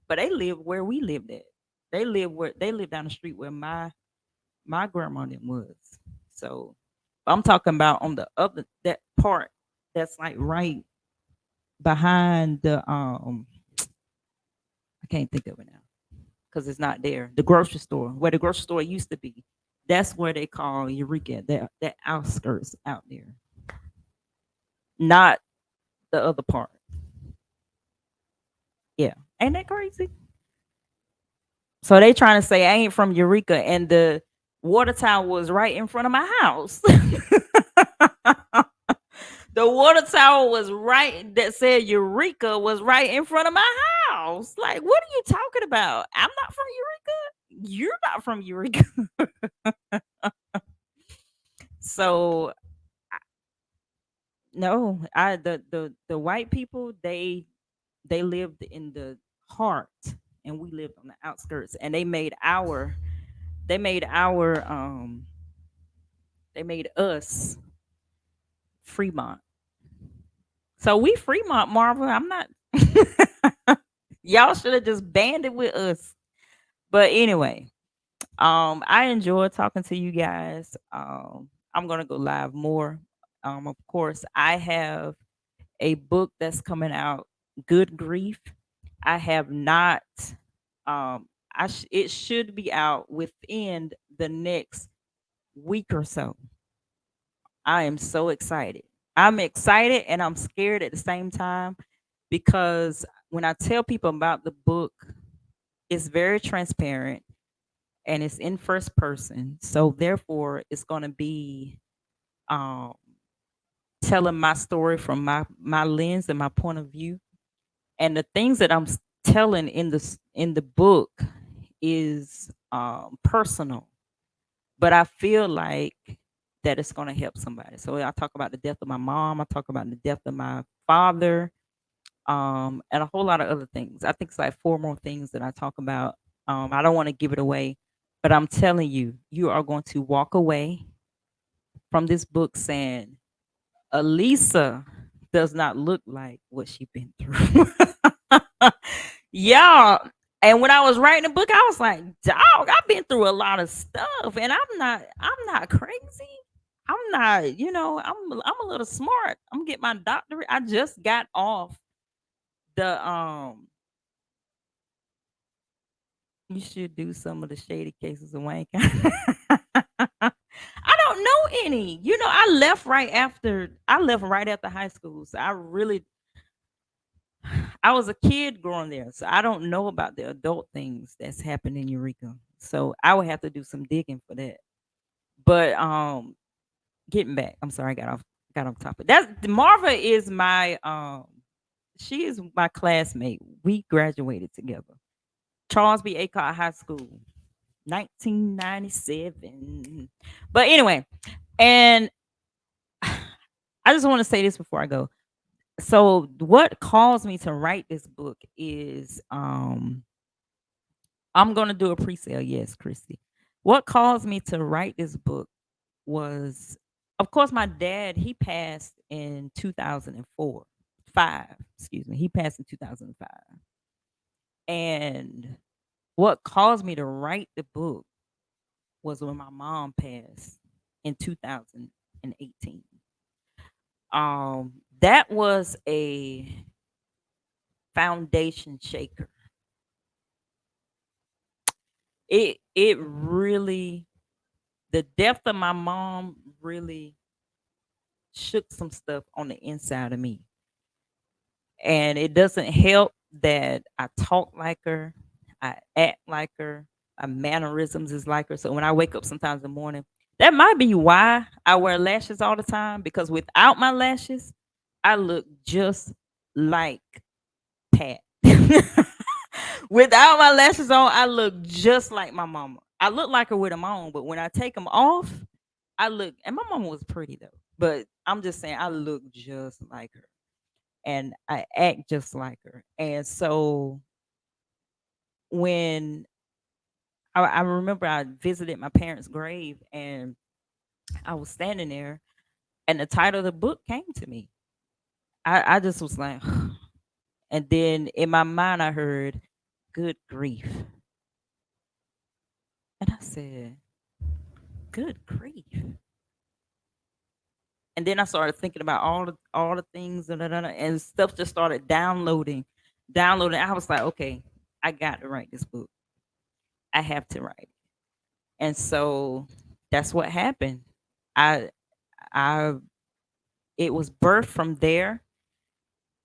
but they live where we lived at. They live down the street where my My grandma didn't was. So I'm talking about on the other that part that's like right behind the I can't think of it now because it's not there. The grocery store, where the grocery store used to be. That's where they call Eureka, that outskirts out there. Not the other part. Yeah. Ain't that crazy? So they trying to say I ain't from Eureka and the water tower was right in front of my house. The water tower was right that said Eureka was right in front of my house. Like, what are you talking about? I'm not from Eureka. You're not from Eureka. So no, I the white people they lived in the heart and we lived on the outskirts and they made our they made us Fremont. So we Fremont Marvel. I'm not y'all should have just banded with us. But anyway, I enjoyed talking to you guys. I'm gonna go live more. Of course, I have a book that's coming out, Good Grief. I have not it should be out within the next week or so. I am so excited. I'm excited and I'm scared at the same time because when I tell people about the book, it's very transparent and it's in first person. So therefore it's going to be um telling my story from my lens and my point of view. And the things that telling in in the book is personal, but I feel like that it's going to help somebody. So I talk about the death of my mom, I talk about the death of my father, and a whole lot of other things. I think it's like four more things that I talk about. I don't want to give it away, but I'm telling you, you are going to walk away from this book saying, Alisa does not look like what she been through. Yeah. And when I was writing the book, I was like, dog, I've been through a lot of stuff and I'm not crazy. I'm not, I'm a little smart. I'm getting my doctorate. I just got off the you should do some of the shady cases of Wayne County. I don't know any. I left right after high school. So I was a kid growing there. So I don't know about the adult things that's happened in Eureka. So I would have to do some digging for that. But getting back, I'm sorry, I got off topic. That's Marva is my she is my classmate. We graduated together. Charles B. Acott High School, 1997. But anyway, and I just want to say this before I go. So what caused me to write this book is I'm gonna do a pre-sale, yes, Christy. What caused me to write this book was, of course, my dad, he passed in 2004. Five, excuse me. He passed in 2005. And what caused me to write the book was when my mom passed in 2018. That was a foundation shaker. It really the death of my mom really shook some stuff on the inside of me. And it doesn't help that I talk like her, I act like her, my mannerisms is like her. So when I wake up sometimes in the morning, that might be why I wear lashes all the time because without my lashes, I look just like Pat. Without my lashes on, I look just like my mama. I look like her with them on, but when I take them off, I look, and my mama was pretty though, but I'm just saying I look just like her and I act just like her. And so when I remember I visited my parents' grave and I was standing there and the title of the book came to me. I just was like, and then in my mind I heard, good grief. And I said, Good grief. And then I started thinking about all the things and stuff just started downloading. I was like, okay, I got to write this book. I have to write it. And so that's what happened. I I it was birthed from there,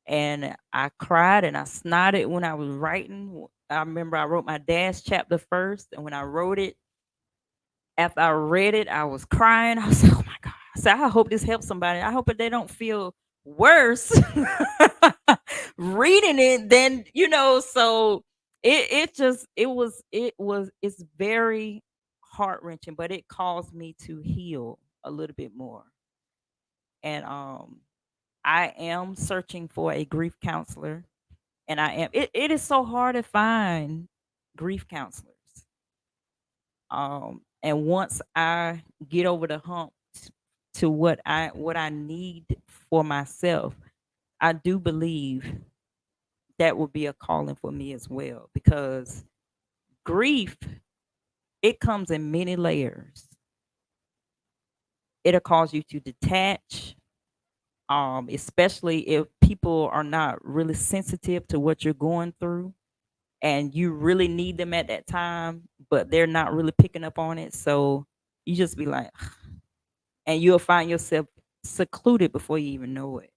and I cried and I snotted when I was writing. I remember I wrote my dad's chapter first, and when I wrote it, after I read it, I was crying. I was like, "Oh my god!" I said, "I hope this helps somebody. I hope that they don't feel worse reading it than you know." So it's very heart wrenching, but it caused me to heal a little bit more. And I am searching for a grief counselor, and it is so hard to find grief counselors. And once I get over the hump to what I need for myself, I do believe that will be a calling for me as well, because grief, it comes in many layers. It'll cause you to detach, especially if people are not really sensitive to what you're going through and you really need them at that time, but they're not really picking up on it. So you just be like, and you'll find yourself secluded before you even know it.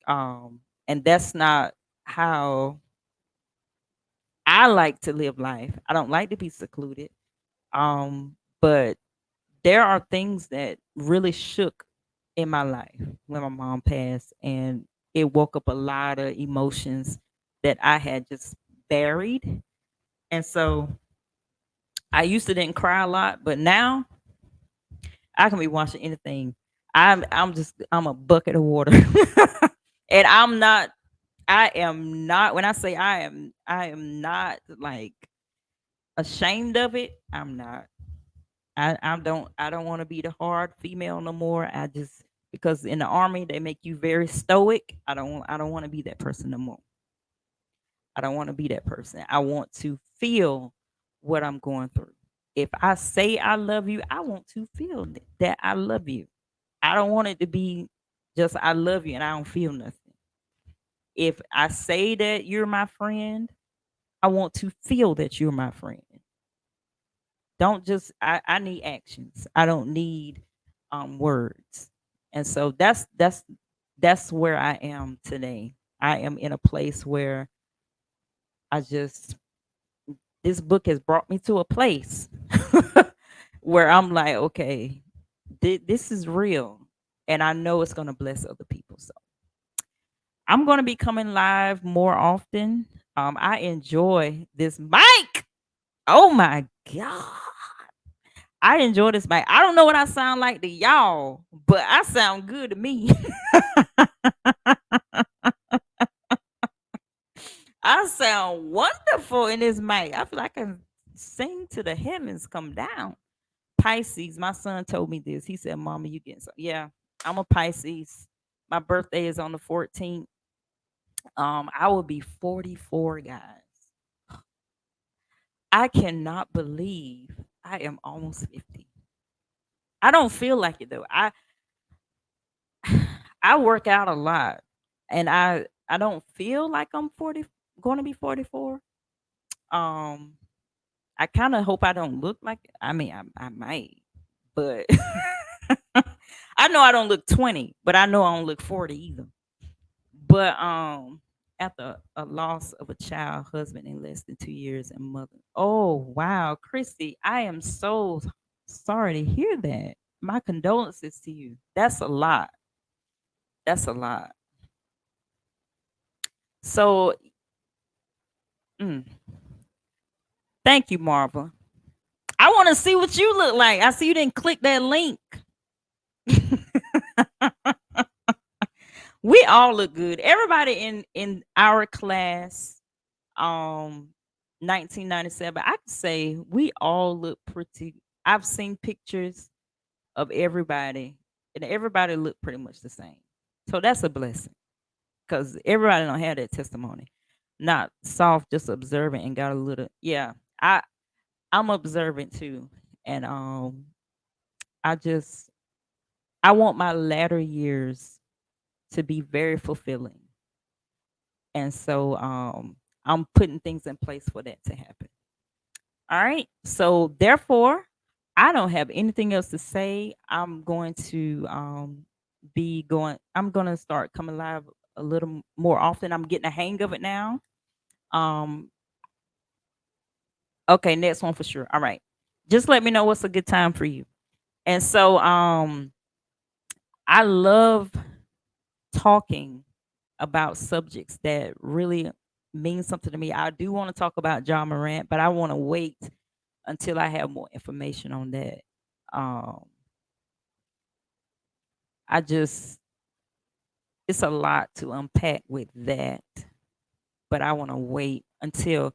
And that's not how I like to live life. I don't like to be secluded. But there are things that really shook in my life when my mom passed, and it woke up a lot of emotions that I had just buried. And so I used to didn't cry a lot, but now I can be watching anything. I'm a bucket of water. And I am not when I say I am not like ashamed of it. I'm not. I don't want to be the hard female no more. I just because in the army they make you very stoic. I don't want to be that person no more. I don't want to be that person. I want to feel what I'm going through. If I say I love you, I want to feel that I love you. I don't want it to be just I love you and I don't feel nothing. If I say that you're my friend, I want to feel that you're my friend. Don't just I need actions. I don't need words. And so that's where I am today. I am in a place where I just this book has brought me to a place where I'm like, okay, this is real, and I know it's going to bless other people. So I'm going to be coming live more often. I enjoy this mic. Oh my god, I enjoy this mic. I don't know what I sound like to y'all, but I sound good to me. I sound wonderful in this mic. I feel like I can sing to the heavens come down. Pisces, my son told me this. He said, "Mama, you getting some?" Yeah, I'm a Pisces. My birthday is on the 14th. I will be 44, guys. I cannot believe I am almost 50. I don't feel like it though. I work out a lot, and I don't feel like I'm 40, going to be 44. Um, I kind of hope I don't look like. I mean, I might, but I know I don't look 20, but I know I don't look 40 either. But after a loss of a child, husband in less than 2 years, and mother. Oh wow, Christy, I am so sorry to hear that. My condolences to you. That's a lot. That's a lot. So, mm, thank you, Marva. I want to see what you look like. I see you didn't click that link. We all look good. Everybody in our class, um, 1997. I could say we all look pretty. I've seen pictures of everybody, and everybody look pretty much the same. So that's a blessing because everybody don't have that testimony. Not soft, just observant and got a little. Yeah, I'm observant too, and I just I want my latter years to be very fulfilling. And so I'm putting things in place for that to happen. All right. So therefore, I don't have anything else to say. I'm going to I'm going to start coming live a little more often. I'm getting a hang of it now. Um okay, next one for sure. All right. Just let me know what's a good time for you. And so I love talking about subjects that really mean something to me. I do want to talk about John Morant, but I want to wait until I have more information on that. Um, I just it's a lot to unpack with that, but I want to wait until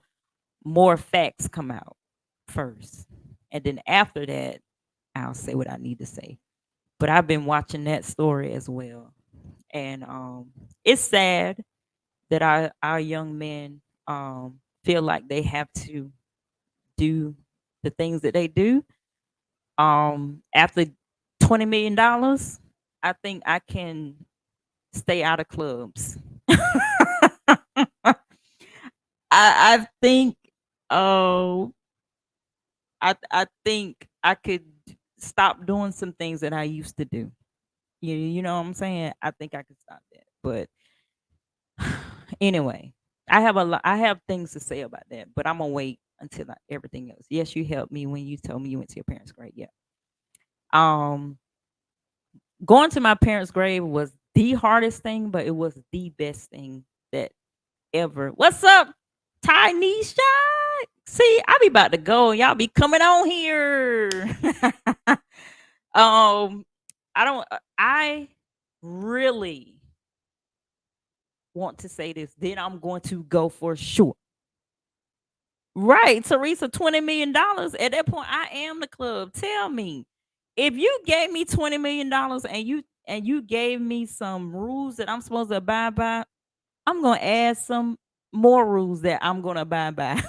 more facts come out first. And then after that, I'll say what I need to say. But I've been watching that story as well. And it's sad that our young men feel like they have to do the things that they do. After $20 million, I think I can stay out of clubs. I think oh I think I could stop doing some things that I used to do. You know what I'm saying? I think I could stop that. But anyway, I have things to say about that, but I'm gonna wait until everything else. Yes, you helped me when you told me you went to your parents' grave. Yeah. Um, Going to my parents' grave was the hardest thing, but it was the best thing that ever. What's up, Tynesha? See, I be about to go, and y'all be coming on here. I don't. I really want to say this. Then I'm going to go for sure. Right, Teresa, $20 million. At that point, I am the club. Tell me, if you gave me $20 million and you gave me some rules that I'm supposed to abide by, I'm gonna add some more rules that I'm gonna abide by.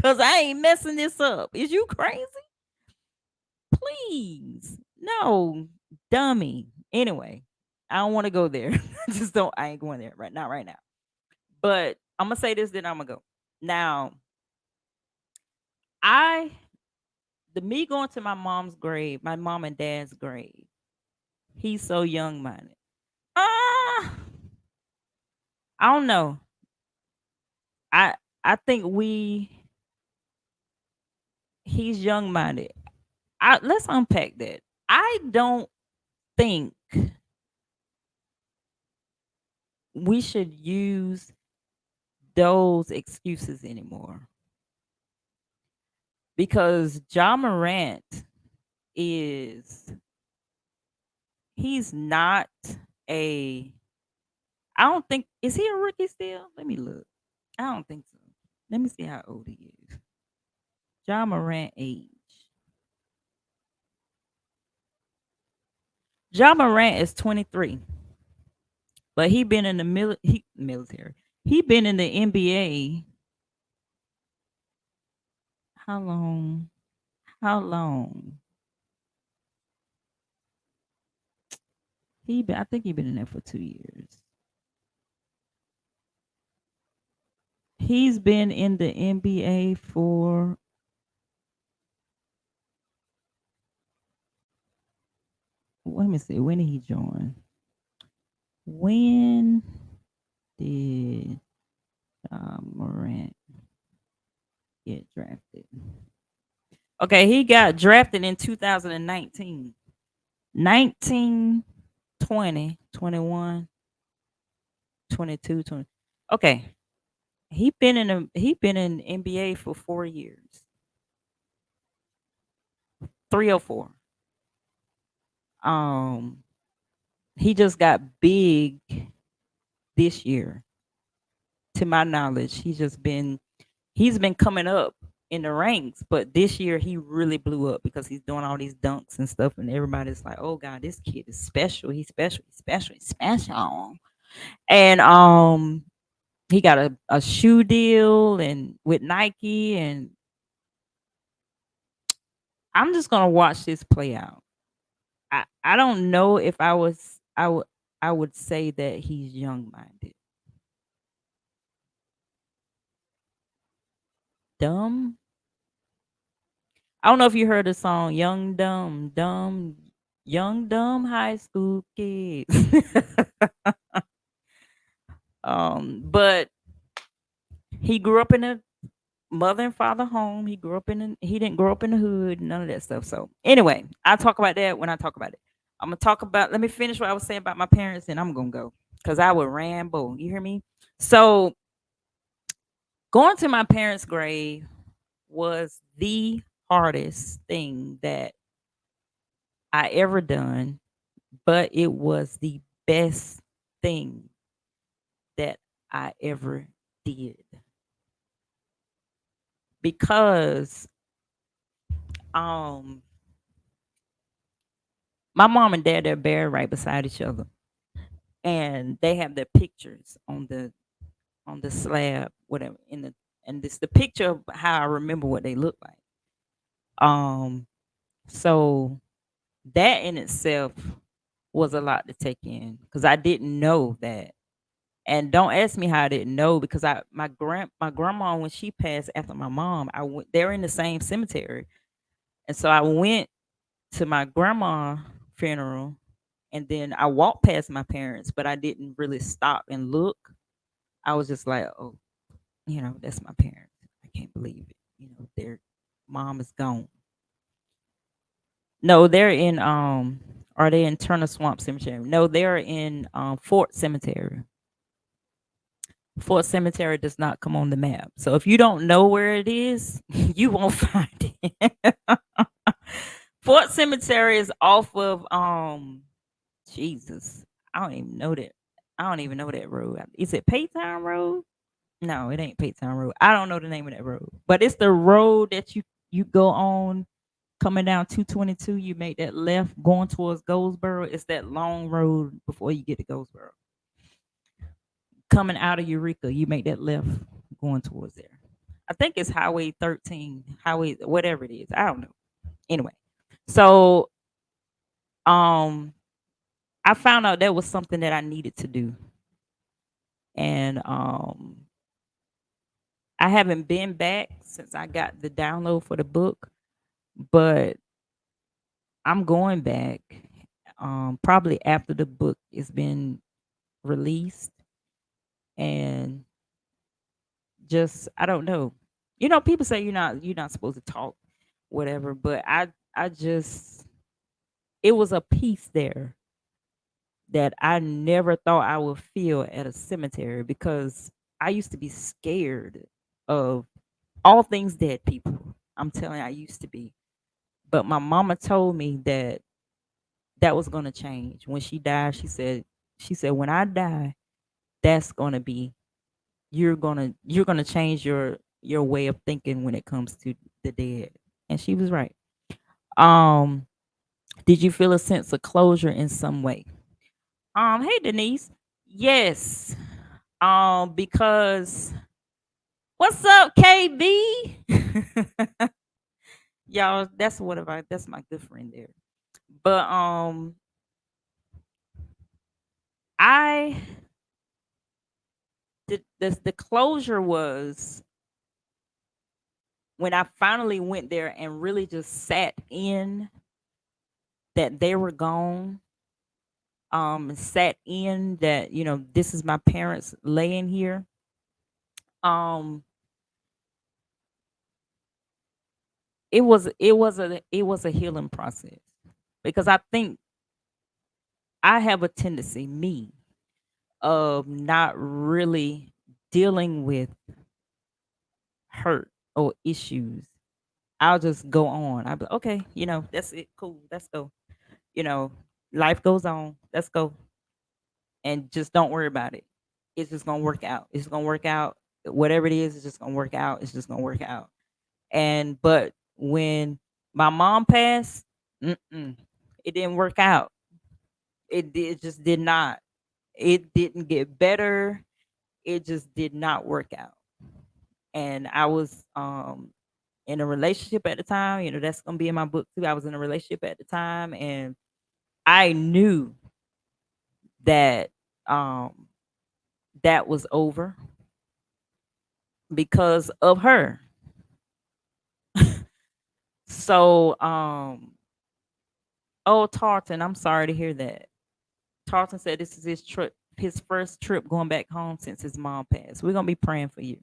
Cause I ain't messing this up. Is you crazy? Please. No, dummy. Anyway, I don't want to go there. Just don't I ain't going there right now, right now. But I'm gonna say this, then I'm gonna go. Now, I the me going to my mom's grave, my mom and dad's grave. He's so young minded. I don't know. I I think he's young minded. Let's unpack that. I don't think we should use those excuses anymore because John Morant is he's not a I don't think is he a rookie still? Let me look. I don't think so. Let me see how old he is. John Morant age. John Morant is 23, but he been in the military. He been in the NBA. How long? How long? I think he been in there for 2 years. He's been in the NBA for let me see. When did he join? When did Morant get drafted? Okay, he got drafted in 2019. 19, 20, 21, 22, 20. Okay. He been in NBA for 4 years. 3 or 4. Um he just got big this year. To my knowledge, he's been coming up in the ranks, but this year he really blew up because he's doing all these dunks and stuff, and everybody's like, "Oh God, this kid is special. He's special. He's special. He's special." And he got a shoe deal and with Nike, and I'm just gonna watch this play out. I don't know if I would say that he's young minded. Dumb. I don't know if you heard the song Young Dumb Dumb Young Dumb High School Kids. But he grew up in a mother and father home. He didn't grow up in the hood, none of that stuff. So anyway, I'll talk about that when I talk about it. I'm gonna talk about let me finish what I was saying about my parents and I'm gonna go. Because I would ramble. You hear me? So going to my parents' grave was the hardest thing that I ever done, but it was the best thing that I ever did because um my mom and dad they're buried right beside each other and they have their pictures on the slab whatever in the and this the picture of how I remember what they look like. Um so that in itself was a lot to take in because I didn't know that. And don't ask me how I didn't know because my grandma when she passed after my mom, I went they're in the same cemetery. And so I went to my grandma funeral and then I walked past my parents, but I didn't really stop and look. I was just like, oh, that's my parents. I can't believe it. Their mom is gone. No, they're in are they in Turner Swamp Cemetery? No, they're in Fort Cemetery. Fort Cemetery does not come on the map. So if you don't know where it is, you won't find it. Fort Cemetery is off of Jesus. I don't even know that. I don't even know that road. Is it Paytown Road? No, it ain't Paytown Road. I don't know the name of that road. But it's the road that you go on coming down 222. You make that left going towards Goldsboro. It's that long road before you get to Goldsboro. Coming out of Eureka, you make that left going towards there. I think it's Highway 13, Highway whatever it is. I don't know. Anyway, so um, I found out that was something that I needed to do, and I haven't been back since I got the download for the book, but I'm going back. Probably after the book has been released, and just I don't know. People say you're not supposed to talk, whatever. But I just it was a piece there that I never thought I would feel at a cemetery because I used to be scared of all things dead people. I'm telling you, I used to be. But my mama told me that that was gonna change when she died. She said when I die, that's gonna be you're gonna change your way of thinking when it comes to the dead. And she was right. Um, did you feel a sense of closure in some way? Hey Denise. Yes. Because what's up, KB? Y'all, that's my good friend there. But I the closure was when I finally went there and really just sat in that they were gone. Sat in that, this is my parents laying here. Um, it was a healing process because I think I have a tendency, me, of not really dealing with hurt or issues. I'll just go on. I'll be okay, that's it, cool, let's go. You know, Life goes on. Let's go. And just don't worry about it. It's just gonna work out. It's gonna work out. Whatever it is, it's just gonna work out. It's just gonna work out. And but when my mom passed, it didn't work out. It just did not. It didn't get better. It just did not work out. And I was in a relationship at the time. That's gonna be in my book too. I was in a relationship at the time, and I knew that um that was over because of her. So oh Tartan, I'm sorry to hear that. Tartan said this is his first trip going back home since his mom passed. We're gonna be praying for you.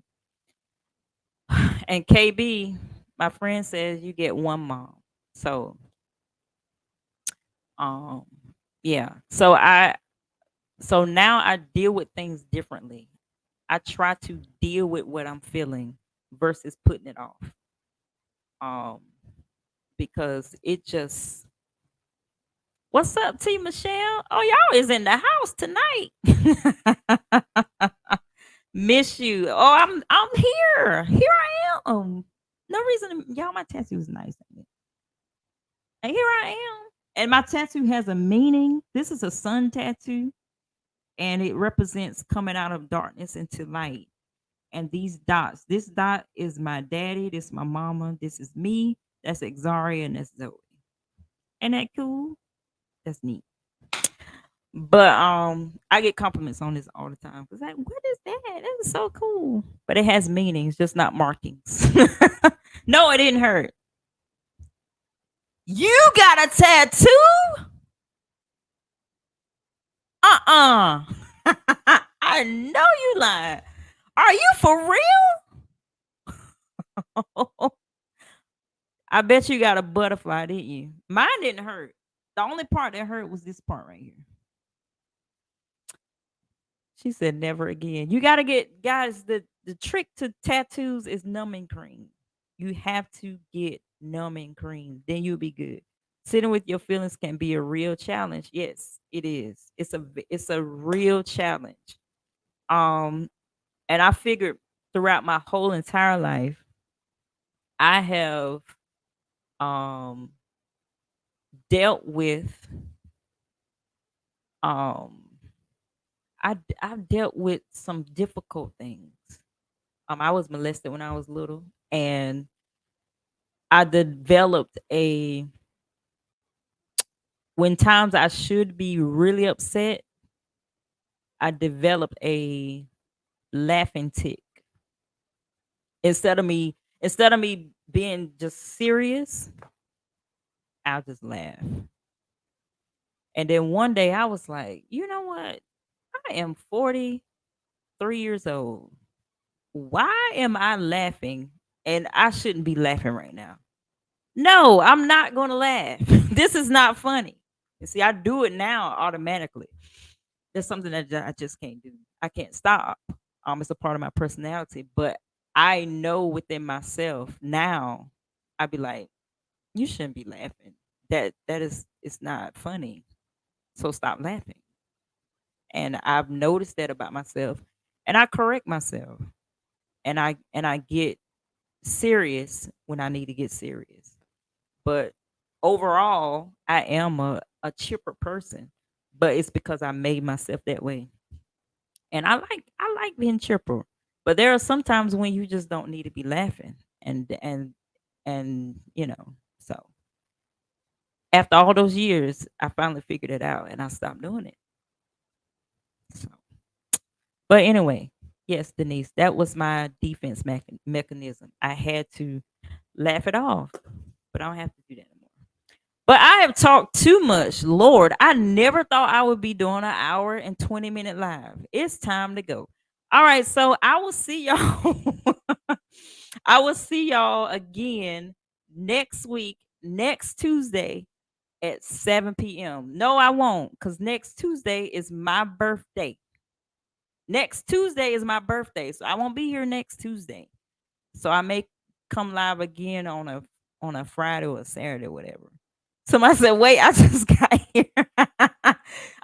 And KB, my friend says you get one mom. So um yeah. So now I deal with things differently. I try to deal with what I'm feeling versus putting it off. Um because it just what's up, T Michelle? Oh, y'all is in the house tonight. Miss you. Oh, I'm here. Here I am. No reason y'all my tattoo is nice. And here I am. And my tattoo has a meaning. This is a sun tattoo, and it represents coming out of darkness into light. And these dots, this dot is my daddy, this is my mama, this is me, that's Xaria, and that's Zoe. Ain't that cool? That's neat. But I get compliments on this all the time. It's like, what is that? That is so cool. But it has meanings, just not markings. No, it didn't hurt. You got a tattoo? Uh-uh. I know you lying. Are you for real? I bet you got a butterfly, didn't you? Mine didn't hurt. The only part that hurt was this part right here. She said never again. You gotta get guys, the trick to tattoos is numbing cream. You have to get numbing cream. Then you'll be good. Sitting with your feelings can be a real challenge. Yes, it is. It's a real challenge. Um, and I figured throughout my whole entire life, I have um dealt with um I've dealt with some difficult things. I was molested when I was little, and I developed a when times I should be really upset, I developed a laughing tick. Instead of me being just serious, I'll just laugh. And then one day I was like, you know what? I am 43 years old. Why am I laughing? And I shouldn't be laughing right now. No, I'm not gonna laugh. This is not funny. You see, I do it now automatically. There's something that I just can't do. I can't stop. It's a part of my personality, but I know within myself now. I'd be like, you shouldn't be laughing. That is it's not funny. So stop laughing. And I've noticed that about myself, and I correct myself, and I get serious when I need to get serious. But overall, I am a chipper person, but it's because I made myself that way. And I like being chipper. But there are some times when you just don't need to be laughing. And so after all those years, I finally figured it out and I stopped doing it. So but anyway, yes, Denise, that was my defense mechanism. I had to laugh it off, but I don't have to do that anymore. But I have talked too much. Lord, I never thought I would be doing an hour and 20-minute live. It's time to go. All right, so I will see y'all. I will see y'all again next week, next Tuesday at 7 p.m. No, I won't, because next Tuesday is my birthday. Next Tuesday is my birthday, so I won't be here next Tuesday. So I may come live again on a Friday or a Saturday, or whatever. Somebody said, "Wait, I just got here."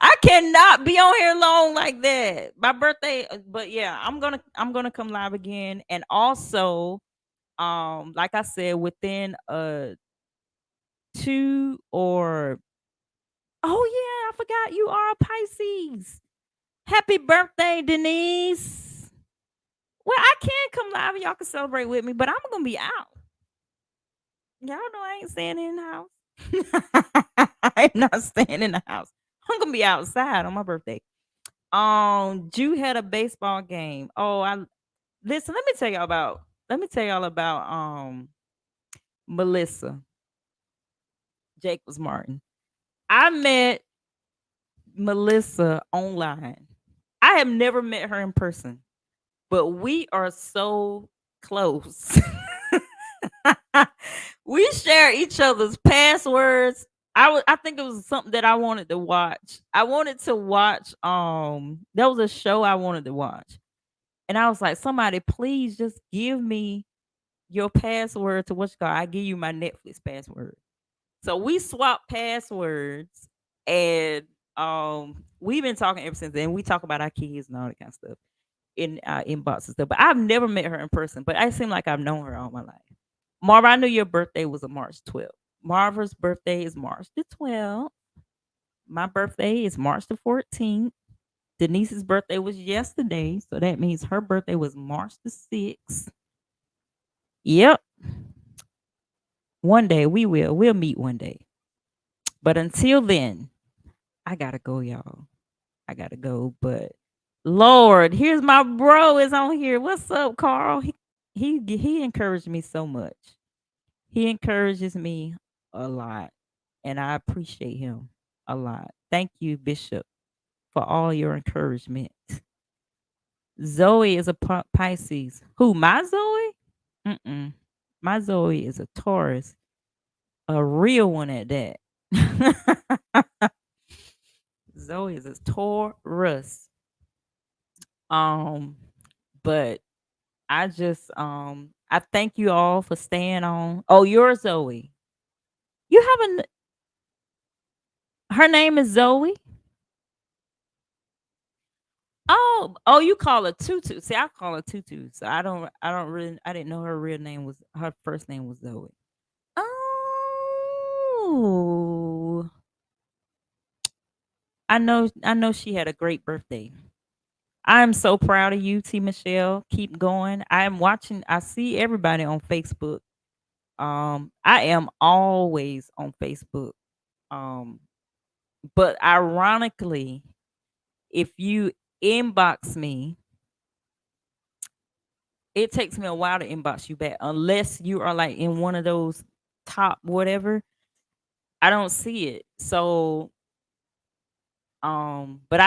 I cannot be on here long like that. My birthday, but yeah, I'm gonna come live again, and also, like I said, within 2 or oh yeah, I forgot you are a Pisces. Happy birthday, Denise. Well, I can come live and y'all can celebrate with me, but I'm gonna be out. Y'all know I ain't staying in the house. I'm not staying in the house. I'm gonna be outside on my birthday. Jew had a baseball game. Oh, I listen. Let me tell y'all about Melissa Jacobs Martin. I met Melissa online. I have never met her in person, but we are so close. We share each other's passwords. I think it was something that I wanted to watch. I wanted to watch there was a show I wanted to watch. And I was like, somebody please just give me your password to what you call. I give you my Netflix password. So we swapped passwords and we've been talking ever since then. We talk about our kids and all that kind of stuff in our inbox and stuff. But I've never met her in person, but I seem like I've known her all my life. Marva, I knew your birthday was a March 12th. Marva's birthday is March the 12th. My birthday is March the 14th. Denise's birthday was yesterday, so that means her birthday was March the 6th. Yep. One day we'll meet one day. But until then, I gotta go, y'all. I gotta go. But Lord, here's my bro is on here. What's up, Carl? He encouraged me so much. He encourages me a lot, and I appreciate him a lot. Thank you, Bishop, for all your encouragement. Zoe is a Pisces. Who, my Zoe? Mm-mm. My Zoe is a Taurus, a real one at that. Zoe is a Taurus. Um, but I thank you all for staying on. Oh, you're Zoe. You haven't her name is Zoe? Oh, you call her Tutu. See, I call her Tutu. So I don't really I didn't know her real name was her first name was Zoe. Oh. I know she had a great birthday. I'm so proud of you, T Michelle. Keep going. I see everybody on Facebook. I am always on Facebook. Um, but ironically, if you inbox me, it takes me a while to inbox you back unless you are like in one of those top whatever. I don't see it. So, but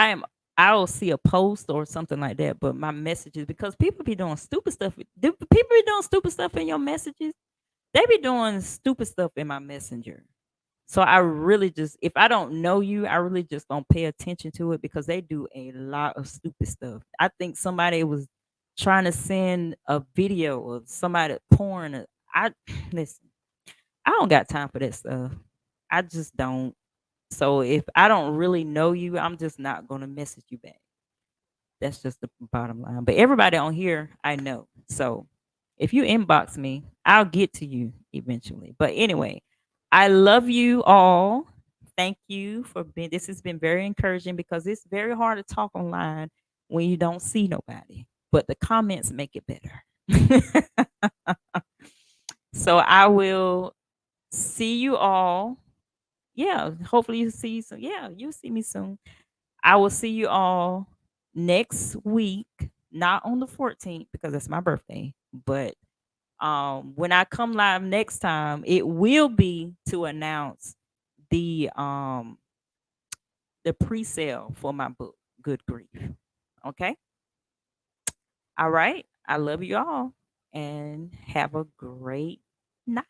I'll see a post or something like that, but my messages because people be doing stupid stuff. Do people be doing stupid stuff in your messages? They be doing stupid stuff in my messenger. So I really just if I don't know you, I really just don't pay attention to it because they do a lot of stupid stuff. I think somebody was trying to send a video of somebody pouring a I listen, I don't got time for that stuff. I just don't. So if I don't really know you, I'm just not gonna message you back. That's just the bottom line. But everybody on here, I know. So if you inbox me, I'll get to you eventually. But anyway, I love you all. Thank you for being. This has been very encouraging because it's very hard to talk online when you don't see nobody. But the comments make it better. So I will see you all. Yeah, hopefully you see you soon. Yeah, you'll see me soon. I will see you all next week, not on the 14th because it's my birthday, but when I come live next time, it will be to announce the the pre-sale for my book, Good Grief. Okay? All right. I love you all and have a great night.